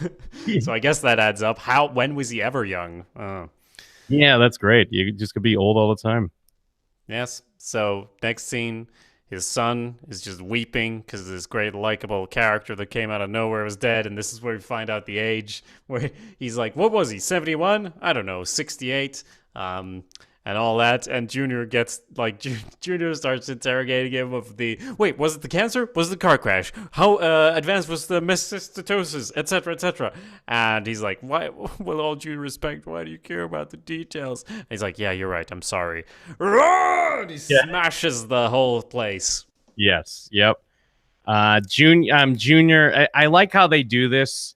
so I guess that adds up. When was he ever young? Yeah, that's great. You just could be old all the time. Yes. So next scene, his son is just weeping because this great likable character that came out of nowhere was dead, and this is where we find out the age, where he's like, what was he, 71? I don't know, 68, and all that, and Junior gets, like, Junior starts interrogating him of wait, was it the cancer? Was it the car crash? How advanced was the mastectosis, etc., etc.? And he's like, why, with all due respect, why do you care about the details? And he's like, yeah, you're right, I'm sorry. And he smashes the whole place. Yes, yep. Junior, I like how they do this,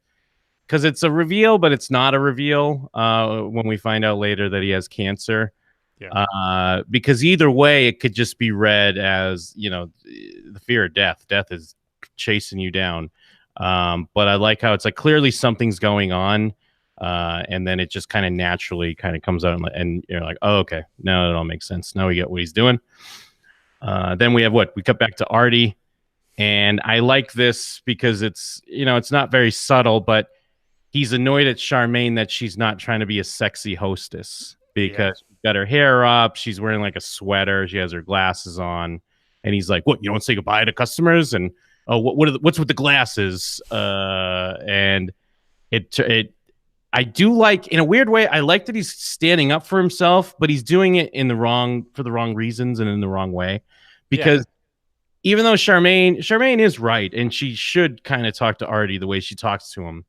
because it's a reveal, but it's not a reveal when we find out later that he has cancer. Yeah. Because either way, it could just be read as, the fear of death. Death is chasing you down. But I like how it's like clearly something's going on, and then it just kind of naturally kind of comes out, and you're like, oh, okay, now it all makes sense. Now we get what he's doing. Then we have we cut back to Artie, and I like this because it's, it's not very subtle, but he's annoyed at Charmaine that she's not trying to be a sexy hostess because she's got her hair up, she's wearing like a sweater, she has her glasses on, and he's like, "What? You don't say goodbye to customers?" And what's with the glasses? And I do like, in a weird way, I like that he's standing up for himself, but he's doing it for the wrong reasons and in the wrong way, because even though Charmaine is right, and she should kind of talk to Artie the way she talks to him.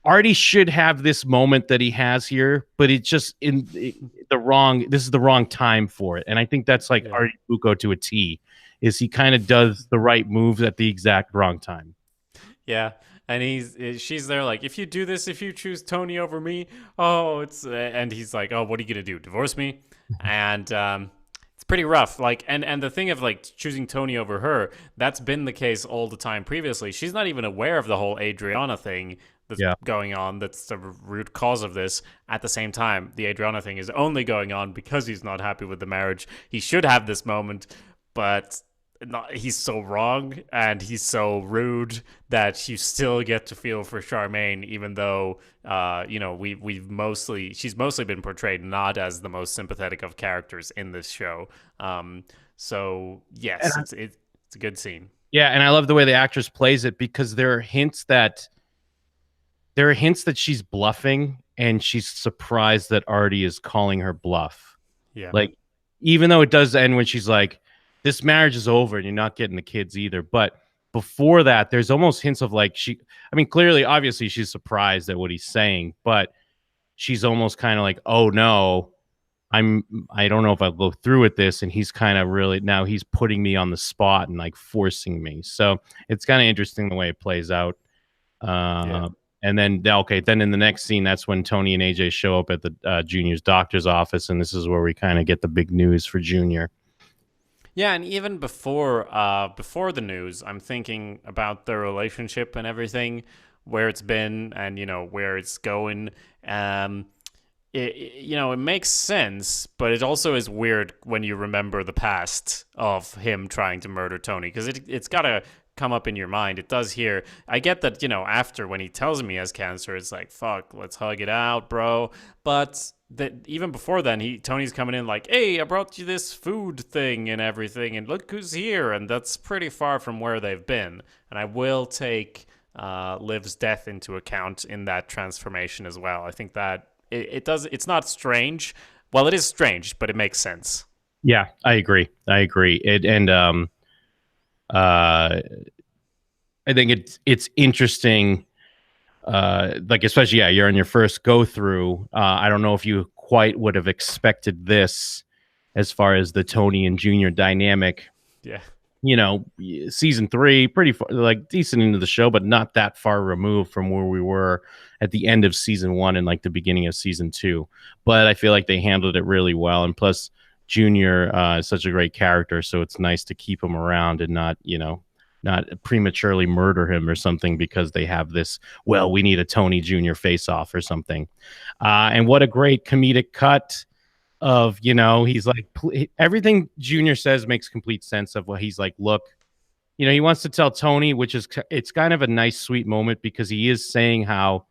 Artie should have this moment that he has here, but it's just the wrong. This is the wrong time for it, and I think that's like Artie Bucco to a T. Is he kind of does the right moves at the exact wrong time? Yeah, and she's there like, if you do this, if you choose Tony over me, and he's like, oh, what are you gonna do? Divorce me? And it's pretty rough. Like, and the thing of like choosing Tony over her, that's been the case all the time previously. She's not even aware of the whole Adriana thing that's going on. That's the root cause of this. At the same time, the Adriana thing is only going on because he's not happy with the marriage. He should have this moment, but he's so wrong and he's so rude that you still get to feel for Charmaine, even though she's mostly been portrayed not as the most sympathetic of characters in this show. So yes, it's a good scene. Yeah, and I love the way the actress plays it, because there are hints that she's bluffing, and she's surprised that Artie is calling her bluff. Yeah, like, even though it does end when she's like, this marriage is over and you're not getting the kids either. But before that, there's almost hints of like clearly, obviously she's surprised at what he's saying, but she's almost kind of like, oh no, I don't know if I'll go through with this. And he's kind of really, now he's putting me on the spot and like forcing me. So it's kind of interesting the way it plays out. And then, then in the next scene, that's when Tony and AJ show up at the Junior's doctor's office. And this is where we kind of get the big news for Junior. Yeah, and even before the news, I'm thinking about their relationship and everything, where it's been and where it's going. It makes sense, but it also is weird when you remember the past of him trying to murder Tony, because it's got to come up in your mind. It does here. I get that, after when he tells me he has cancer, it's like, fuck, let's hug it out, bro. But that even before then, Tony's coming in like, hey, I brought you this food thing and everything, and look who's here. And that's pretty far from where they've been. And I will take Liv's death into account in that transformation as well. I think that it's not strange. Well, it is strange, but it makes sense. Yeah, I agree. I think it's interesting, like, especially, you're on your first go through. I don't know if you quite would have expected this as far as the Tony and Junior dynamic. Yeah. Season 3, pretty far, like decent into the show, but not that far removed from where we were at the end of season 1 and like the beginning of season 2. But I feel like they handled it really well. And plus, Junior is such a great character, so it's nice to keep him around and not prematurely murder him or something because they have this, well, we need a Tony Jr. face-off or something. And what a great comedic cut of, he's like, everything Junior says makes complete sense of what he's like, look, he wants to tell Tony, it's kind of a nice, sweet moment, because he is saying how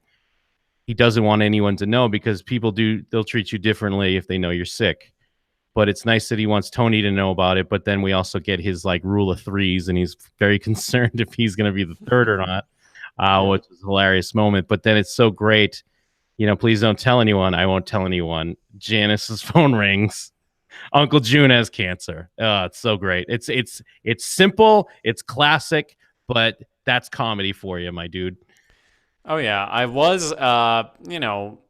he doesn't want anyone to know, because they'll treat you differently if they know you're sick. But it's nice that he wants Tony to know about it. But then we also get his like rule of threes, and he's very concerned if he's going to be the third or not, which is a hilarious moment. But then it's so great. Please don't tell anyone. I won't tell anyone. Janice's phone rings. Uncle June has cancer. It's so great. It's simple. It's classic, but that's comedy for you, my dude. Oh yeah, I was,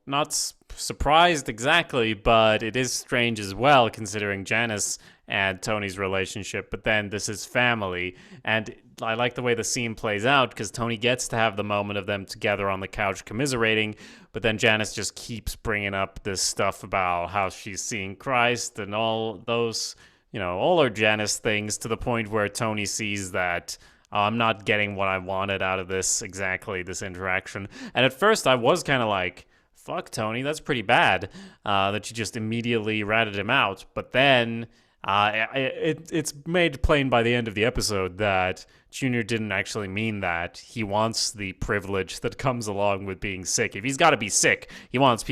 not surprised exactly, but it is strange as well, considering Janice and Tony's relationship. But then this is family, and I like the way the scene plays out, because Tony gets to have the moment of them together on the couch commiserating, but then Janice just keeps bringing up this stuff about how she's seeing Christ and all those, all her Janice things, to the point where Tony sees that, I'm not getting what I wanted out of this interaction. And at first I was kind of like, fuck, Tony, that's pretty bad, that you just immediately ratted him out. But then it's made plain by the end of the episode that Junior didn't actually mean that. He wants the privilege that comes along with being sick. If he's got to be sick, he wants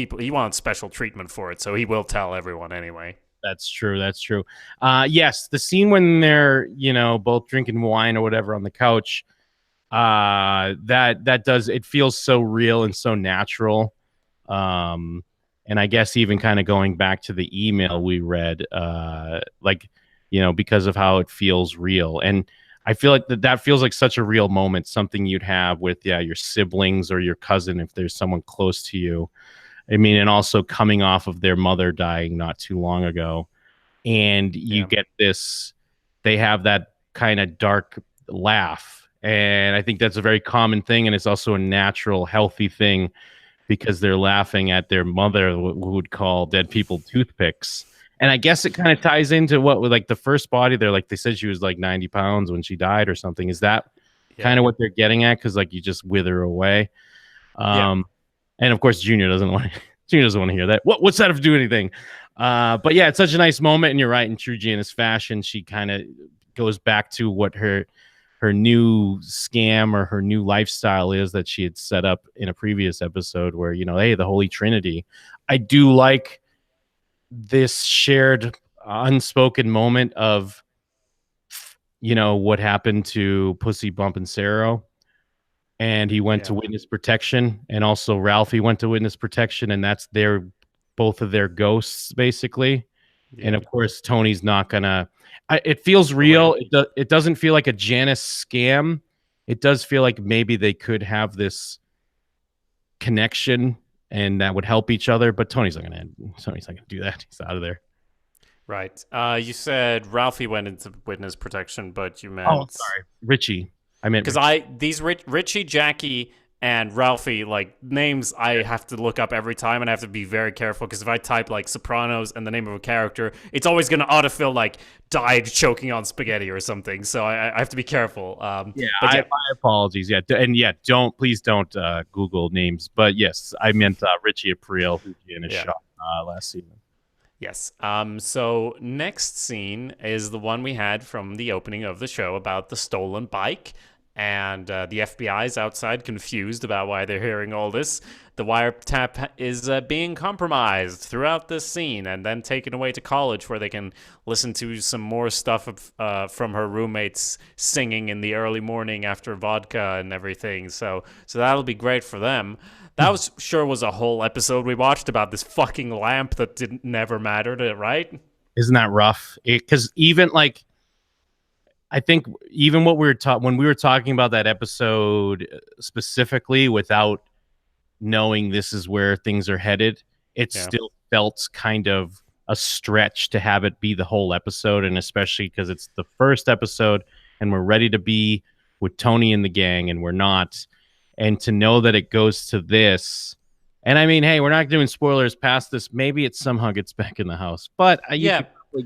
special treatment for it, so he will tell everyone anyway. That's true. Yes, the scene when they're, both drinking wine or whatever on the couch, it feels so real and so natural. And I guess even kind of going back to the email we read, because of how it feels real. And I feel like that feels like such a real moment, something you'd have with your siblings or your cousin if there's someone close to you. I mean, and also coming off of their mother dying not too long ago, and you get this, they have that kind of dark laugh, and I think that's a very common thing, and it's also a natural, healthy thing because they're laughing at their mother, who would call dead people toothpicks. And I guess it kind of ties into what with like the first body. They said she was like 90 pounds when she died or something. Is that kind of what they're getting at? Because like you just wither away. And of course, Junior doesn't want to hear that. What's that have to do anything? But yeah, it's such a nice moment. And you're right, in true Janice fashion, she kind of goes back to what her new scam or her new lifestyle is that she had set up in a previous episode where, hey, the Holy Trinity. I do like this shared unspoken moment of, what happened to Pussy Bumpin' Sarah. And he went to witness protection, and also Ralphie went to witness protection, and that's both of their ghosts, basically. Yeah. And of course, Tony's not gonna. It feels real. It doesn't feel like a Janice scam. It does feel like maybe they could have this connection, and that would help each other. But Tony's not gonna do that. He's out of there. Right. You said Ralphie went into witness protection, but you meant... Oh, sorry. Richie. I meant... Because these Richie, Jackie, and Ralphie, like, names I have to look up every time, and I have to be very careful, because if I type, like, Sopranos and the name of a character, it's always going to autofill, like, died choking on spaghetti or something, so I have to be careful. My apologies. Please don't Google names. But yes, I meant Richie April, who Janice shot last season. Yes. So next scene is the one we had from the opening of the show about the stolen bike. And the FBI is outside, confused about why they're hearing all this. The wiretap is being compromised throughout this scene and then taken away to college where they can listen to some more stuff from her roommates singing in the early morning after vodka and everything. So that'll be great for them. That was a whole episode we watched about this fucking lamp that never mattered, right? Isn't that rough? Because even like... I think even what when we were talking about that episode specifically without knowing this is where things are headed, it still felt kind of a stretch to have it be the whole episode. And especially because it's the first episode and we're ready to be with Tony and the gang and we're not. And to know that it goes to this. And I mean, hey, we're not doing spoilers past this. Maybe it somehow gets back in the house. But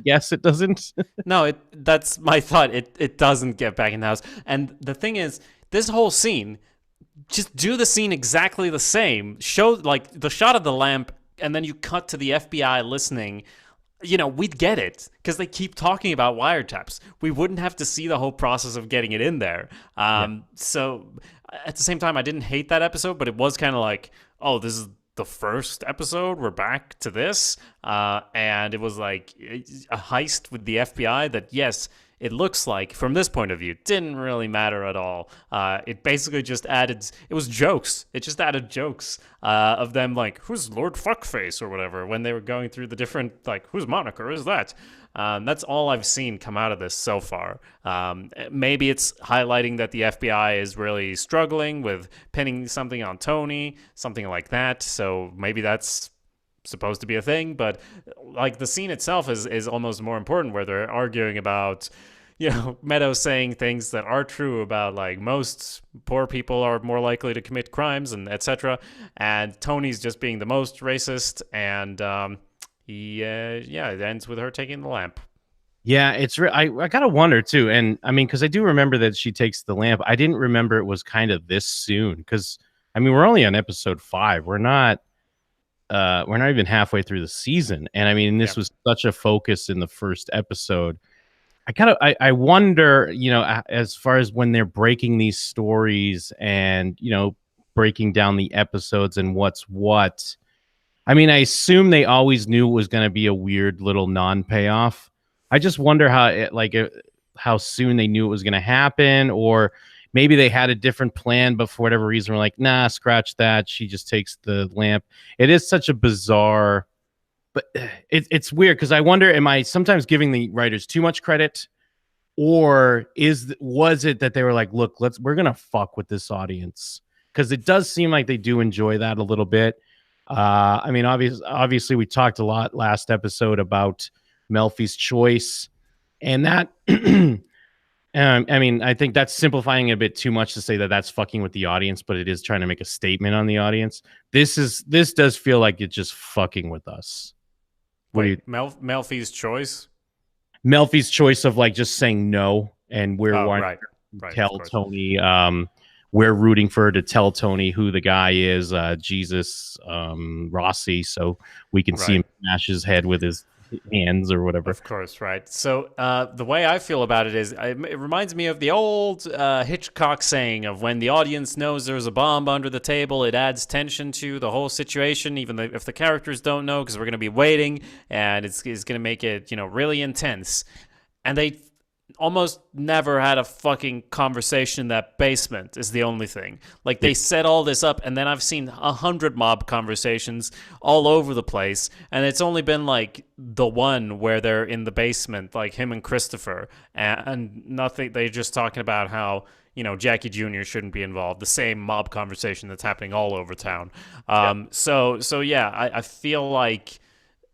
guess it doesn't. No, that's my thought. It doesn't get back in the house. And the thing is, this whole scene, just do the scene exactly the same. Show like the shot of the lamp, and then you cut to the FBI listening. We'd get it because they keep talking about wiretaps. We wouldn't have to see the whole process of getting it in there. So at the same time, I didn't hate that episode, but it was kind of like, oh, this is the first episode, we're back to this, and it was like a heist with the FBI that, yes, it looks like from this point of view didn't really matter at all. It basically just added, it was jokes. It just added jokes of them like, who's Lord Fuckface or whatever, when they were going through the different, like, whose moniker is that? That's all I've seen come out of this so far. Maybe it's highlighting that the FBI is really struggling with pinning something on Tony, something like that. So maybe that's supposed to be a thing. But like the scene itself is almost more important, where they're arguing about, Meadows saying things that are true about like most poor people are more likely to commit crimes and etc. And Tony's just being the most racist, and it ends with her taking the lamp. Yeah, it's I gotta wonder too, and I mean, because I do remember that she takes the lamp. I didn't remember it was kind of this soon, because I mean, we're only on episode 5. We're not even halfway through the season, and I mean, this was such a focus in the first episode. I wonder, as far as when they're breaking these stories and breaking down the episodes and what's what. I mean, I assume they always knew it was going to be a weird little non-payoff. I just wonder how soon they knew it was going to happen, or maybe they had a different plan, but for whatever reason, we're like, nah, scratch that. She just takes the lamp. It is such a bizarre, but it's weird because I wonder, am I sometimes giving the writers too much credit, or was it that they were like, look, we're gonna fuck with this audience, because it does seem like they do enjoy that a little bit. I mean, obviously, we talked a lot last episode about Melfi's choice, and that. I mean, I think that's simplifying it a bit too much to say that that's fucking with the audience, but it is trying to make a statement on the audience. This does feel like it's just fucking with us. Wait, Melfi's choice? Melfi's choice of like just saying no, and we're right, tell Tony, we're rooting for her to tell Tony who the guy is, Jesus Rossi, so we can see him smash his head with his hands or whatever. Of course, right. So the way I feel about it is, it reminds me of the old Hitchcock saying of when the audience knows there's a bomb under the table, it adds tension to the whole situation, even if the characters don't know, because we're going to be waiting, and it's going to make it, really intense. And they almost never had a fucking conversation in that basement is the only thing. Like, they set all this up, and then I've seen 100 mob conversations all over the place, and it's only been like the one where they're in the basement, like him and Christopher, and nothing. They're just talking about how Jackie Jr. shouldn't be involved. The same mob conversation that's happening all over town. So yeah, I feel like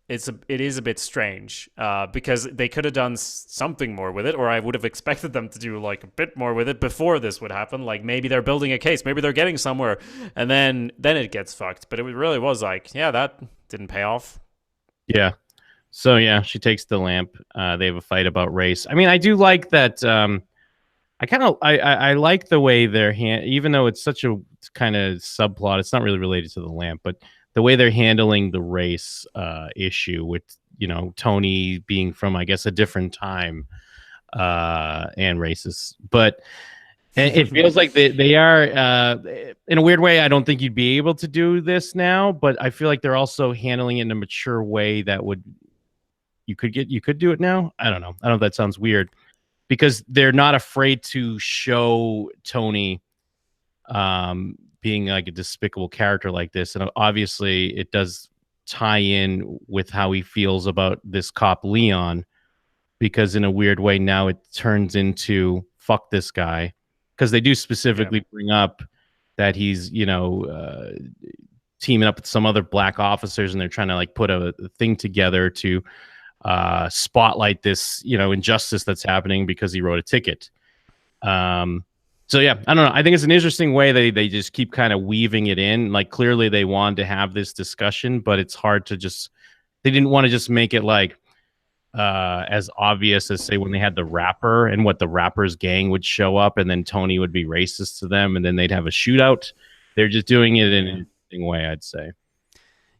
it is a bit strange because they could have done something more with it, or I would have expected them to do like a bit more with it before this would happen. Like, maybe they're building a case, maybe they're getting somewhere, and then it gets fucked. But it really was like, yeah, that didn't pay off. Yeah. So yeah, she takes the lamp. They have a fight about race. I mean, I do like that. I like the way they're even though it's such a kind of subplot, it's not really related to the lamp, but the way they're handling the race issue with, Tony being from, I guess, a different time and racist. But it feels like they are, in a weird way, I don't think you'd be able to do this now, but I feel like they're also handling it in a mature way that you could do it now. I don't know. I don't know if that sounds weird, because they're not afraid to show Tony being like a despicable character like this. And obviously it does tie in with how he feels about this cop Leon, because in a weird way now it turns into fuck this guy, because they do specifically bring up that he's teaming up with some other black officers, and they're trying to like put a thing together to spotlight this injustice that's happening because he wrote a ticket. So yeah, I don't know. I think it's an interesting way they just keep kind of weaving it in. Like, clearly they wanted to have this discussion, but it's hard to they didn't want to just make it like as obvious as, say, when they had the rapper and what the rapper's gang would show up and then Tony would be racist to them and then they'd have a shootout. They're just doing it in an interesting way, I'd say.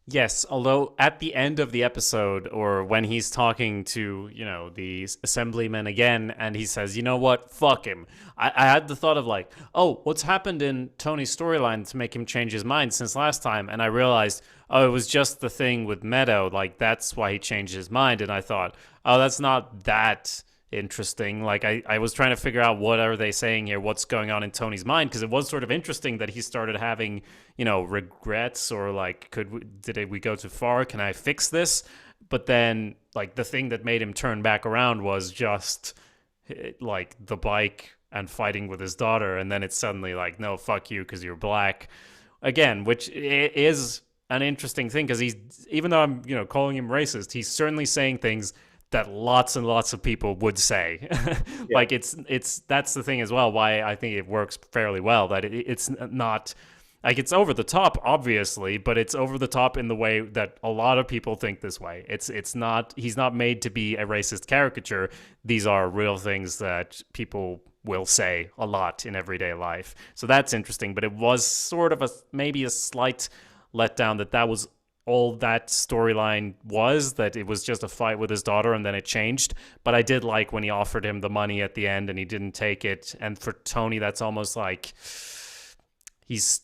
Yes, although at the end of the episode, or when he's talking to, the assemblyman again, and he says, you know what, fuck him. I had the thought of like, oh, what's happened in Tony's storyline to make him change his mind since last time? And I realized, oh, it was just the thing with Meadow. Like, that's why he changed his mind. And I thought, oh, that's not that interesting. Like, I was trying to figure out, what are they saying here, what's going on in Tony's mind, because it was sort of interesting that he started having regrets, or like, did we go too far, can I fix this? But then, like, the thing that made him turn back around was just like the bike and fighting with his daughter, and then it's suddenly like, no, fuck you because you're black again, which is an interesting thing, because he's, even though I'm calling him racist, he's certainly saying things that lots and lots of people would say. Like, it's that's the thing as well, why I think it works fairly well, that it's not like, it's over the top, obviously, but it's over the top in the way that a lot of people think this way. It's not, he's not made to be a racist caricature. These are real things that people will say a lot in everyday life. So that's interesting, but it was sort of maybe a slight letdown that was all that storyline was, that it was just a fight with his daughter and then it changed. But I did like when he offered him the money at the end and he didn't take it. And for Tony, that's almost like he's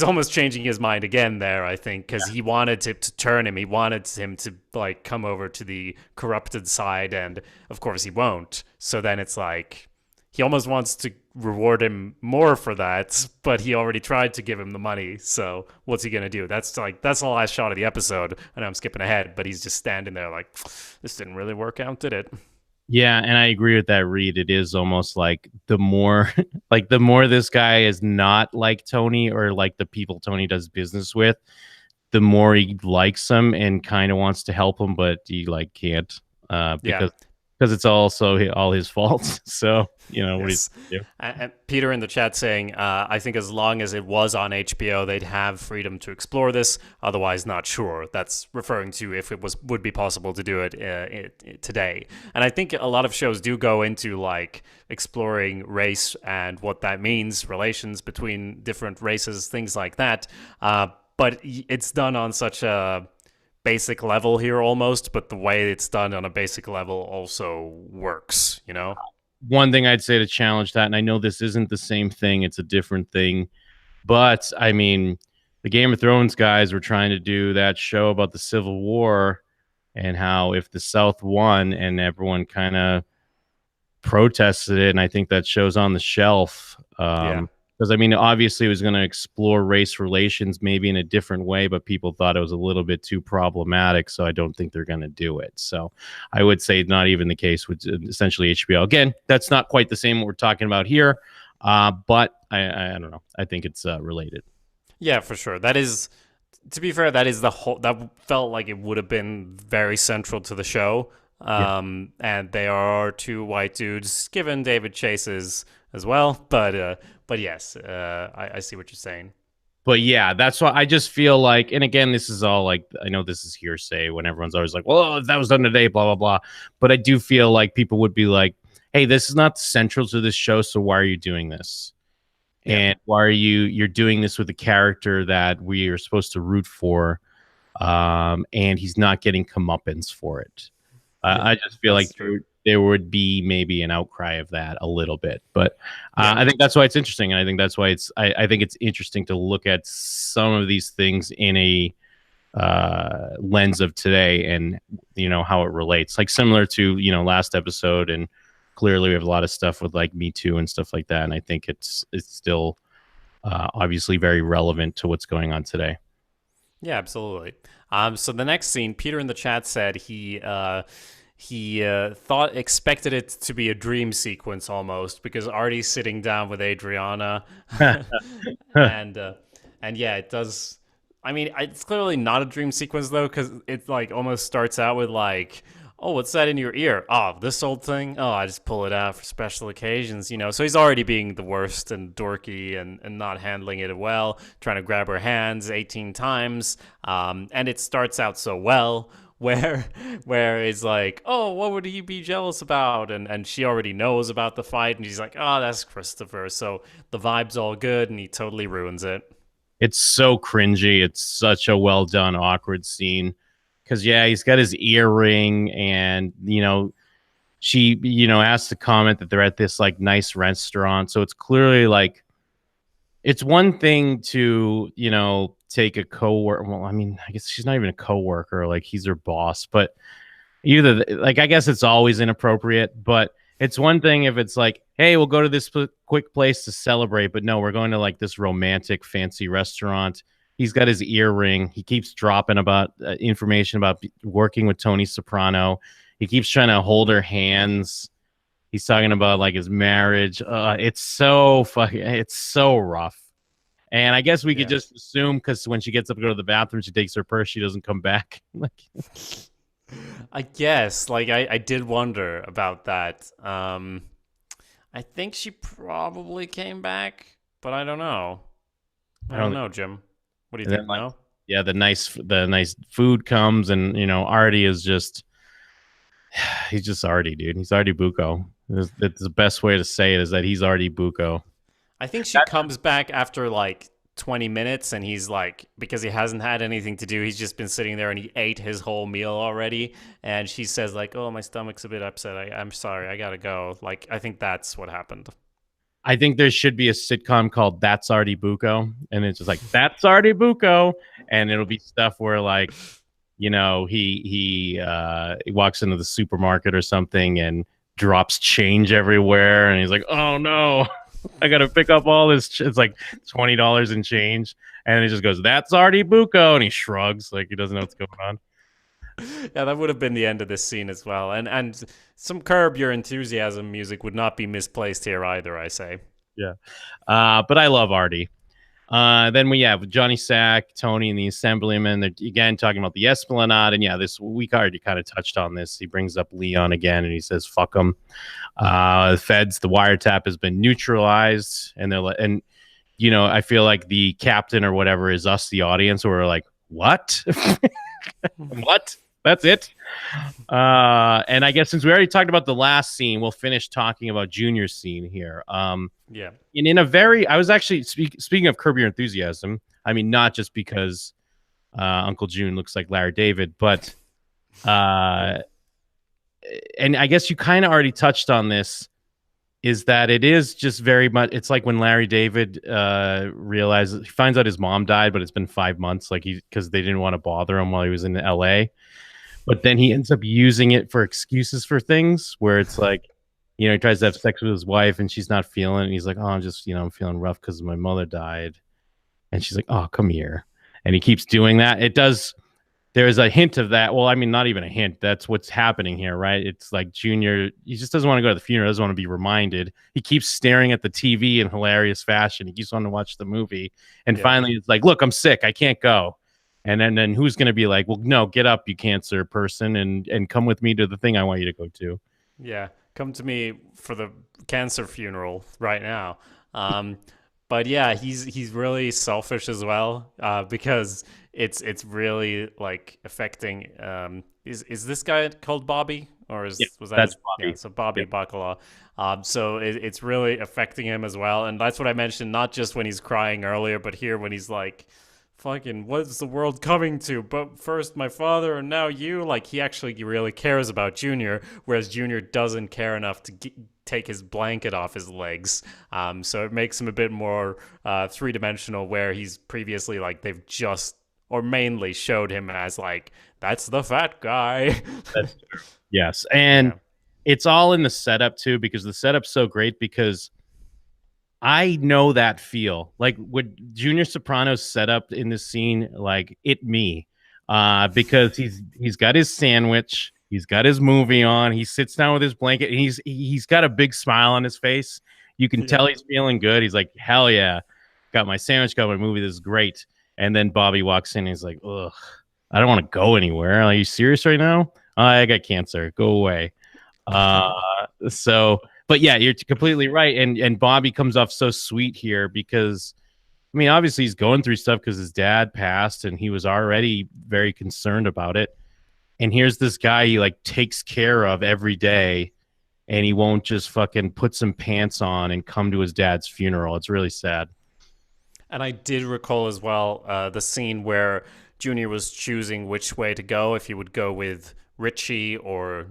almost changing his mind again there, I think, because he wanted to turn him. He wanted him to like come over to the corrupted side, and of course he won't. So then it's like he almost wants to reward him more for that, but he already tried to give him the money. So what's he gonna do? That's the last shot of the episode. I know I'm skipping ahead, but he's just standing there like, this didn't really work out, did it? Yeah, and I agree with that, Reed. It is almost like the more the more this guy is not like Tony or like the people Tony does business with, the more he likes him and kind of wants to help him, but he like can't because it's also all his fault. So, what Yes. do you do? And Peter in the chat saying, I think as long as it was on HBO, they'd have freedom to explore this. Otherwise, not sure. That's referring to if it would be possible to do it today. And I think a lot of shows do go into like exploring race and what that means, relations between different races, things like that. But it's done on such a basic level here almost, but the way it's done on a basic level also works, One thing I'd say to challenge that, and I know this isn't the same thing, it's a different thing, but I mean, the Game of Thrones guys were trying to do that show about the Civil War and how if the South won and everyone kind of protested it, and I think that show's on the shelf. Because I mean, obviously, it was going to explore race relations maybe in a different way, but people thought it was a little bit too problematic. So I don't think they're going to do it. So I would say not even the case with essentially HBO. Again, that's not quite the same what we're talking about here, but I don't know. I think it's related. Yeah, for sure. That is, to be fair, that is the whole. That felt like it would have been very central to the show. And they are two white dudes, given David Chase's as well, but yes, I see what you're saying. But yeah, that's why I just feel like, and again, this is all like, I know this is hearsay when everyone's always like, well, if that was done today, blah, blah, blah. But I do feel like people would be like, hey, this is not central to this show, so why are you doing this? Yeah. And why are you're doing this with a character that we are supposed to root for, and he's not getting comeuppance for it. I just feel like there would be maybe an outcry of that a little bit, but I think that's why it's interesting, and I think that's why I think it's interesting to look at some of these things in a lens of today, and how it relates, like similar to last episode, and clearly we have a lot of stuff with like Me Too and stuff like that, and I think it's still obviously very relevant to what's going on today. Yeah, absolutely. So the next scene, Peter in the chat said he expected it to be a dream sequence almost, because Artie's sitting down with Adriana, and yeah, it does. I mean, it's clearly not a dream sequence though, because it like almost starts out with like, oh, what's that in your ear? Oh, this old thing? Oh, I just pull it out for special occasions, So he's already being the worst and dorky and not handling it well, trying to grab her hands 18 times. And it starts out so well, where it's like, oh, what would he be jealous about? And she already knows about the fight, and she's like, oh, that's Christopher. So the vibe's all good, and he totally ruins it. It's so cringy. It's such a well done, awkward scene. Because, yeah, he's got his earring, and, she, asked to comment that they're at this, like, nice restaurant. So it's clearly, like, it's one thing to, take a coworker. Well, I mean, I guess she's not even a coworker. Like, he's her boss. But either, like, I guess it's always inappropriate. But it's one thing if it's like, hey, we'll go to this quick place to celebrate. But no, we're going to, like, this romantic, fancy restaurant. He's got his earring. He keeps dropping about information about working with Tony Soprano. He keeps trying to hold her hands. He's talking about like his marriage. It's so rough. And I guess we could just assume, because when she gets up to go to the bathroom, she takes her purse. She doesn't come back. I guess. Like I did wonder about that. I think she probably came back, but I don't know. I don't know, Jim. What do you think? No? Yeah, the nice food comes, and Artie is just, he's just Artie, dude. He's Artie Bucco. It's the best way to say it, is that he's Artie Bucco. I think she comes back after like 20 minutes, and he's like, because he hasn't had anything to do, he's just been sitting there and he ate his whole meal already, and she says like, oh, my stomach's a bit upset, I'm sorry, I gotta go. Like, I think that's what happened. I think there should be a sitcom called That's Artie Bucco, and it's just like, That's Artie Bucco, and it'll be stuff where like, he walks into the supermarket or something, and drops change everywhere, and he's like, "Oh no, I got to pick up all this." It's like $20 in change, and he just goes, "That's Artie Bucco," and he shrugs like he doesn't know what's going on. Yeah, that would have been the end of this scene as well. And some Curb Your Enthusiasm music would not be misplaced here either, I say. Yeah. But I love Artie. Then we have Johnny Sack, Tony, and the Assemblyman. They're again talking about the Esplanade. And yeah, this week already kind of touched on this. He brings up Leon again and he says, fuck him. The feds, the wiretap has been neutralized. And and you know, I feel like the captain or whatever is us, the audience, where we're like, what? What? That's it. And I guess since we already talked about the last scene, we'll finish talking about Junior's scene here. Yeah. And in a very, I was actually speaking of Curb Your Enthusiasm. I mean, not just because Uncle June looks like Larry David, but and I guess you kind of already touched on this, is that it is just very much, it's like when Larry David realizes, he finds out his mom died, but it's been 5 months, like because they didn't want to bother him while he was in LA. But then he ends up using it for excuses for things where it's like, you know, he tries to have sex with his wife and she's not feeling it. And he's like, oh, I'm just, you know, I'm feeling rough because my mother died. And she's like, oh, come here. And he keeps doing that. It does. There's a hint of that. Well, I mean, not even a hint. That's what's happening here, right? It's like Junior, he just doesn't want to go to the funeral. Doesn't want to be reminded. He keeps staring at the TV in hilarious fashion. He keeps wanting to watch the movie. And finally, it's like, look, I'm sick. I can't go. And then who's going to be like, well, no, get up, you cancer person, and come with me to the thing I want you to go to. Yeah, come to me for the cancer funeral right now. But yeah, he's really selfish as well, because it's really like affecting. Is this guy called Bobby, or was that that's Bobby? Yeah, so Bobby Bacala. So it's really affecting him as well, and that's what I mentioned. Not just when he's crying earlier, but here when he's like, fucking, what's the world coming to? But first my father and now you. Like, he actually really cares about Junior, whereas Junior doesn't care enough to take his blanket off his legs. So it makes him a bit more three-dimensional, where he's previously like, they've just, or mainly showed him as like, that's the fat guy. That's true. Yes. And it's all in the setup too, because the setup's so great, because I know that feel. Like what Junior Soprano's set up in this scene, like because he's got his sandwich, he's got his movie on, he sits down with his blanket, and he's got a big smile on his face. You can tell he's feeling good. He's like, hell yeah, got my sandwich, got my movie, this is great. And then Bobby walks in and he's like, ugh, I don't want to go anywhere. Are you serious right now? I got cancer. Go away. But yeah, you're completely right. And Bobby comes off so sweet here because, I mean, obviously he's going through stuff because his dad passed and he was already very concerned about it. And here's this guy he like takes care of every day, and he won't just fucking put some pants on and come to his dad's funeral. It's really sad. And I did recall as well the scene where Junior was choosing which way to go, if he would go with Richie or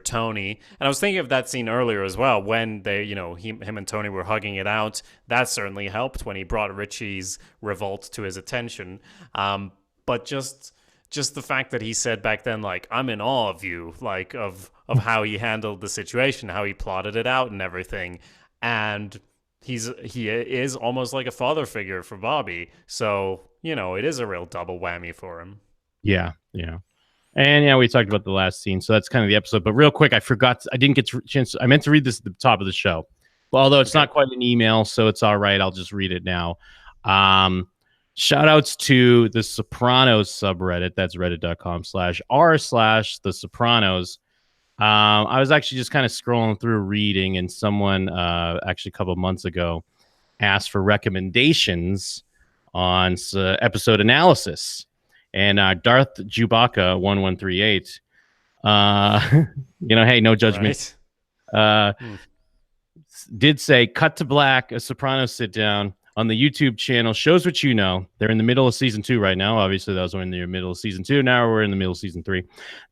Tony. And I was thinking of that scene earlier as well, when they, you know, him and Tony were hugging it out. That certainly helped when he brought Richie's revolt to his attention. But just the fact that he said back then, like, I'm in awe of you, like of how he handled the situation, how he plotted it out and everything. And he is almost like a father figure for Bobby. So, you know, it is a real double whammy for him. Yeah, yeah. And yeah, we talked about the last scene, so that's kind of the episode. But real quick, I forgot. I didn't get a chance. I meant to read this at the top of the show. Well, although it's not quite an email, so it's all right. I'll just read it now. Shout outs to the Sopranos subreddit. That's reddit.com/r/the Sopranos. I was actually just kind of scrolling through reading, and someone actually a couple of months ago asked for recommendations on episode analysis. And Darth Chewbacca 1138, you know, hey, no judgment. Right. Did say, cut to black, a Sopranos sit down on the YouTube channel. Shows what you know. They're in the middle of season 2 right now. Obviously, that was when they're in the middle of season 2. Now we're in the middle of season 3.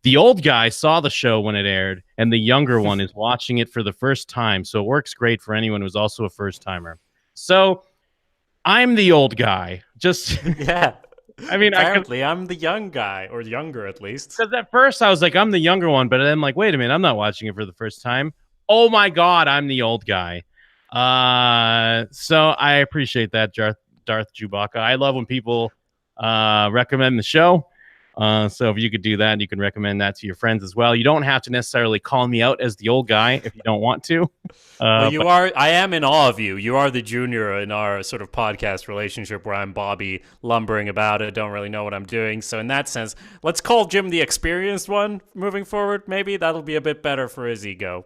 The old guy saw the show when it aired, and the younger one is watching it for the first time. So it works great for anyone who's also a first timer. So I'm the old guy. Just yeah. I mean, apparently I'm the young guy, or younger at least. because at first I was like, I'm the younger one, but then I'm like, wait a minute, I'm not watching it for the first time. Oh my god, I'm the old guy. So I appreciate that, Darth Chewbacca. I love when people recommend the show. So if you could do that, you can recommend that to your friends as well. You don't have to necessarily call me out as the old guy if you don't want to. Well, you are. I am in awe of you. You are the junior in our sort of podcast relationship, where I'm Bobby, lumbering about it, don't really know what I'm doing. So in that sense, let's call Jim the experienced one moving forward. Maybe that'll be a bit better for his ego.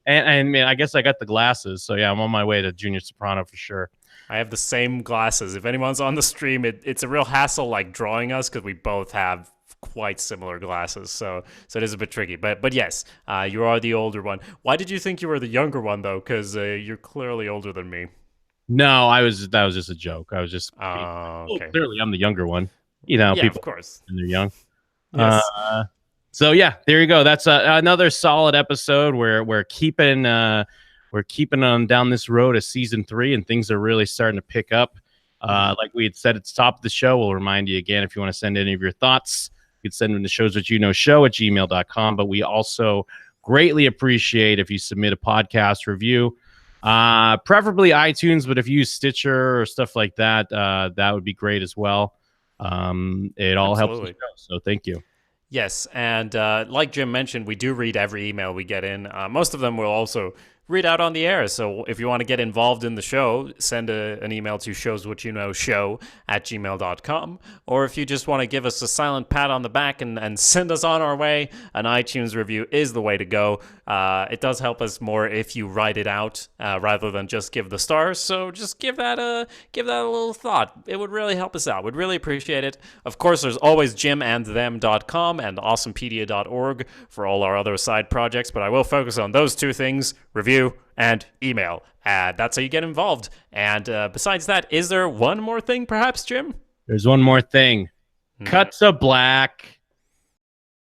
And man, I guess I got the glasses, so yeah, I'm on my way to Junior Soprano for sure. I have the same glasses. If anyone's on the stream, it's a real hassle like drawing us because we both have quite similar glasses, so it is a bit tricky. But yes, you are the older one. Why did you think you were the younger one though? Because you're clearly older than me. No, that was just a joke. I was just Okay. clearly I'm the younger one. You know, Yeah, people of course. when they're young. Yes. So yeah, there you go. That's another solid episode where we're keeping on down this road of season 3, and things are really starting to pick up. Like we had said at the top of the show, we'll remind you again, if you want to send any of your thoughts, you can send them to showswhatyouknowshow@gmail.com. But we also greatly appreciate if you submit a podcast review, preferably iTunes, but if you use Stitcher or stuff like that, that would be great as well. It all helps the show, so thank you. Yes, and like Jim mentioned, we do read every email we get in. Most of them will also read out on the air. So if you want to get involved in the show, send an email to showswhatyouknowshow@gmail.com. Or if you just want to give us a silent pat on the back and send us on our way, an iTunes review is the way to go. It does help us more if you write it out rather than just give the stars. So just give that a little thought. It would really help us out. We'd really appreciate it. Of course, there's always jimandthem.com and awesomepedia.org for all our other side projects, but I will focus on those two things: review and email. That's how you get involved. And besides that, is there one more thing perhaps, Jim? There's one more thing. Cut to black.